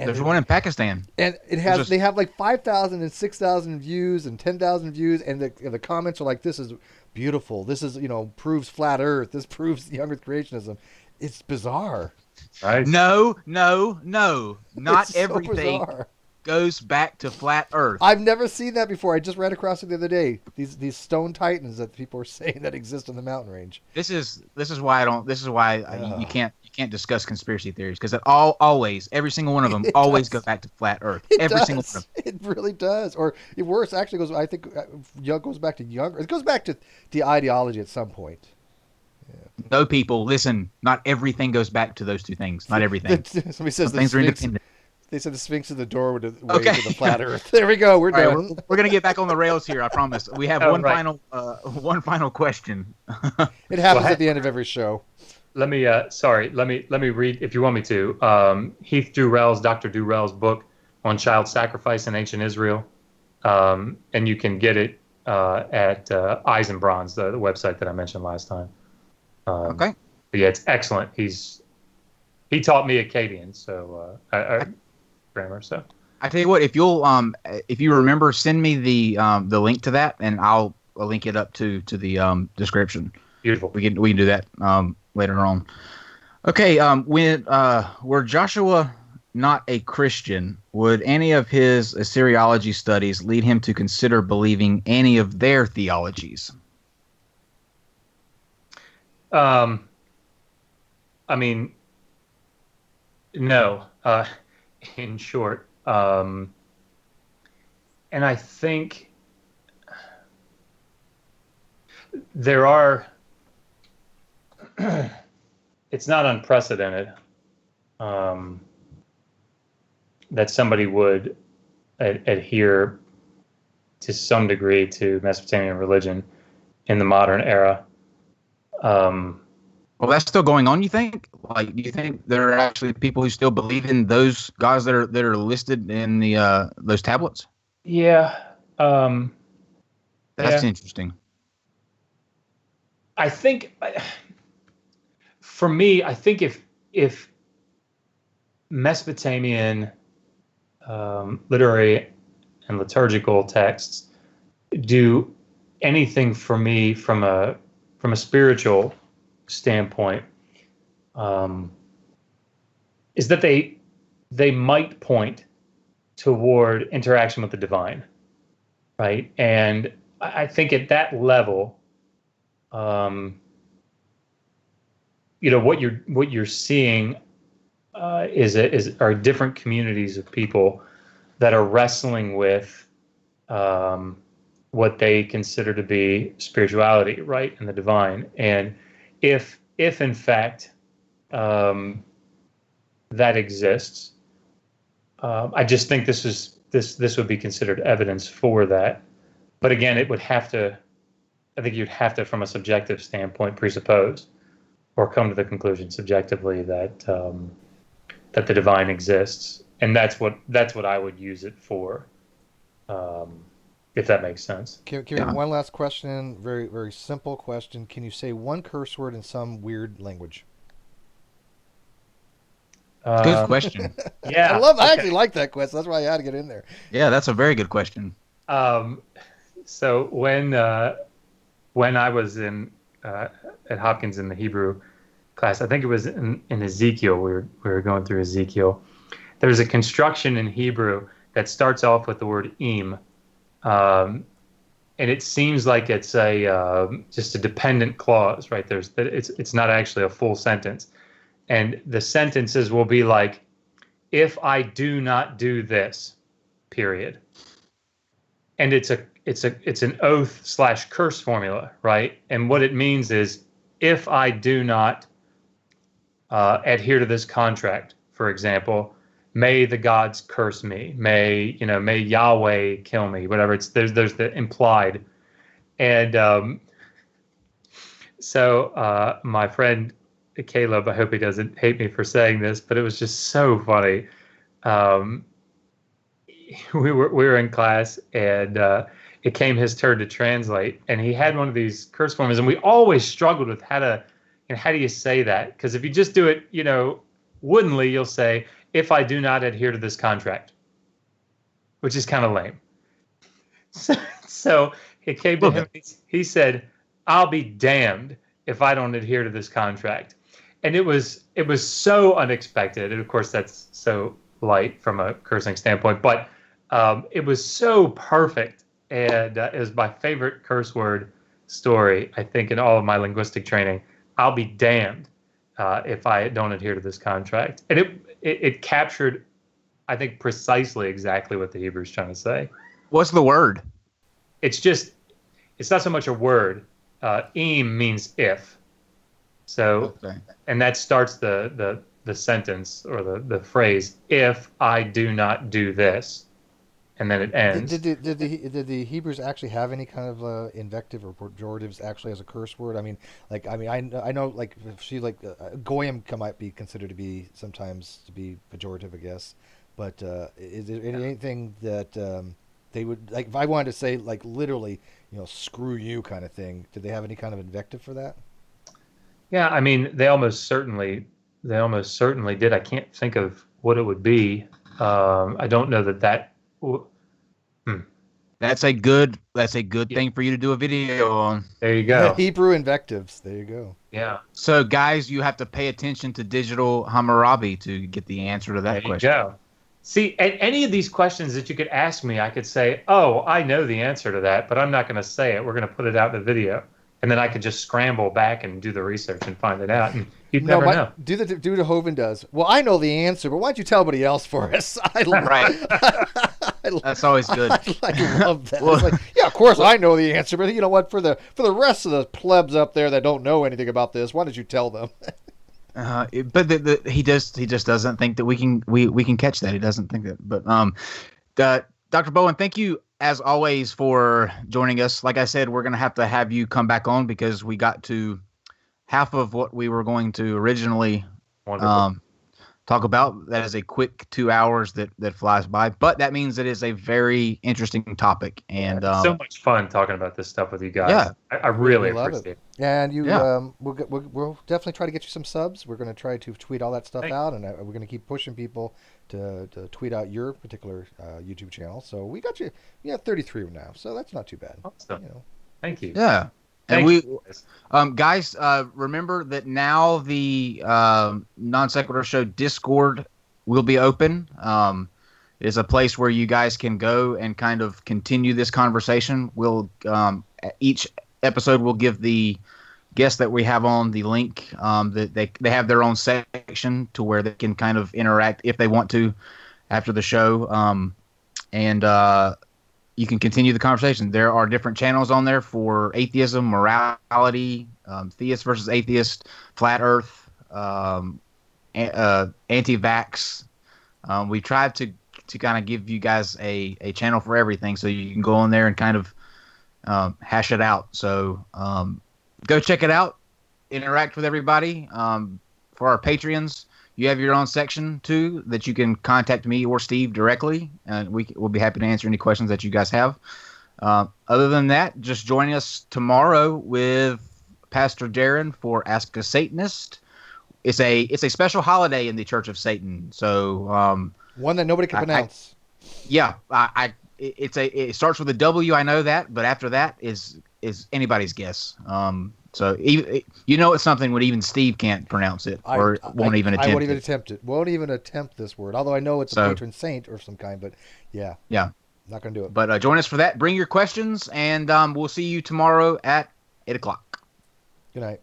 And There's one in Pakistan. And they have like 5,000 and 6,000 views and 10,000 views, and the comments are like, this is beautiful. This is, proves flat Earth. This proves young Earth creationism. It's bizarre. Right? No. Not It's so everything bizarre. goes back to flat Earth. I've never seen that before. I just ran across it the other day. These stone titans that people are saying that exist in the mountain range. This is why you can't discuss conspiracy theories, because every single one of them always go back to flat Earth. Every single one of them. It really does. Or worse, actually goes. I think goes back to younger. It goes back to the ideology at some point. No, people, listen. Not everything goes back to those two things. Not everything. Somebody says things are independent. They said the Sphinx is the doorway to the flat Earth. There we go. We're done. Right, we're gonna get back on the rails here. I promise. We have one final question. It happens at the end of every show. Let me read if you want me to. Dr. Durrell's book on child sacrifice in ancient Israel, and you can get it at Eyes and Bronze, the website that I mentioned last time. Okay. But yeah, it's excellent. He taught me Akkadian, so grammar. So I tell you what, if you remember, send me the link to that, and I'll link it up to the description. Beautiful. We can do that later on. Okay. Were Joshua not a Christian, would any of his Assyriology studies lead him to consider believing any of their theologies? I mean, no. In short, and I think there are. It's not unprecedented that somebody would adhere to some degree to Mesopotamian religion in the modern era. Well, that's still going on, you think? Like, do you think there are actually people who still believe in those gods that are listed in the those tablets? Yeah. That's interesting. I think, for me, if Mesopotamian literary and liturgical texts do anything for me from a spiritual standpoint, is that they might point toward interaction with the divine, right? And I think at that level, what you're seeing are different communities of people that are wrestling with what they consider to be spirituality, right, and the divine. And if in fact that exists, I just think this would be considered evidence for that. But again, I think you'd have to, from a subjective standpoint, presuppose or come to the conclusion subjectively that that the divine exists, and that's what I would use it for. If that makes sense. One last question, very, very simple question. Can you say one curse word in some weird language? Good question. Yeah. I actually like that question. That's why I had to get in there. Yeah, that's a very good question. So when I was at Hopkins in the Hebrew class, I think it was in Ezekiel, we were going through Ezekiel. There's a construction in Hebrew that starts off with the word im. And it seems like it's just a dependent clause, right? It's not actually a full sentence, and the sentences will be like, "If I do not do this," period. And it's an oath / curse formula, right? And what it means is, if I do not adhere to this contract, for example, may the gods curse me. May Yahweh kill me. Whatever. There's the implied, and so my friend Caleb, I hope he doesn't hate me for saying this, but it was just so funny. we were in class, and it came his turn to translate, and he had one of these curse formulas, and we always struggled with how do you say that? Because if you just do it, woodenly, you'll say, "If I do not adhere to this contract," which is kind of lame. So it came to him. He said, "I'll be damned if I don't adhere to this contract," and it was so unexpected, and of course that's so light from a cursing standpoint, but it was so perfect, and it was my favorite curse word story, I think, in all of my linguistic training. I'll be damned if I don't adhere to this contract, and it captured, I think, precisely exactly what the Hebrew's trying to say. What's the word? It's not so much a word. Im means if, so okay. And that starts the sentence or the phrase, "If I do not do this," and then it ends. Did the Hebrews actually have any kind of invective or pejoratives actually as a curse word? I know like goyim might be considered to be sometimes to be pejorative, I guess. But is there anything that they would, like, if I wanted to say, like, literally, screw you kind of thing, did they have any kind of invective for that? Yeah, I mean, they almost certainly did. I can't think of what it would be. I don't know that. That's a good thing for you to do a video on. There you go. Hebrew invectives. There you go. Yeah. So guys, you have to pay attention to digital Hammurabi to get the answer to that question. There you go. See, at any of these questions that you could ask me, I could say, "Oh, I know the answer to that, but I'm not going to say it. We're going to put it out in the video." And then I could just scramble back and do the research and find it out, and you'd never know. Do the Hovind does. Well, I know the answer, but why don't you tell somebody else for us? Right. That's always good. I love that. It's like, yeah, of course I know the answer, but you know what? For the rest of the plebs up there that don't know anything about this, why don't you tell them? But he just doesn't think that we can catch that. He doesn't think that. But Dr. Bowen, thank you as always for joining us. Like I said, we're going to have you come back on because we got to half of what we were going to originally talk about. That is a quick 2 hours that flies by, but that means it is a very interesting topic. And so much fun talking about this stuff with you guys. Yeah, I really appreciate it. And we'll definitely try to get you some subs. We're going to try to tweet all that stuff out, and we're going to keep pushing people to tweet out your particular YouTube channel. So we got you. 33 now, so that's not too bad. Awesome. Thank you. Yeah. And guys, remember that now the NonSequitur Show Discord will be open. It is a place where you guys can go and kind of continue this conversation. We'll each episode will give the guests that we have on the link that they have their own section to where they can kind of interact if they want to after the show. And you can continue the conversation. There are different channels on there for atheism, morality, theist versus atheist, flat earth, anti-vax. We tried to kind of give you guys a channel for everything so you can go on there and kind of hash it out. So go check it out, interact with everybody. For our Patreons, you have your own section too that you can contact me or Steve directly, and we'll be happy to answer any questions that you guys have. Other than that, just join us tomorrow with Pastor Darren for Ask a Satanist. It's a special holiday in the Church of Satan, so one that nobody can pronounce. It starts with a W. I know that, but after that is anybody's guess. So it's something when even Steve can't pronounce it or won't even attempt it. I won't even attempt it. Won't even attempt this word. Although I know it's a patron saint or some kind, but yeah, not gonna do it. But join us for that. Bring your questions, and we'll see you tomorrow at 8:00. Good night.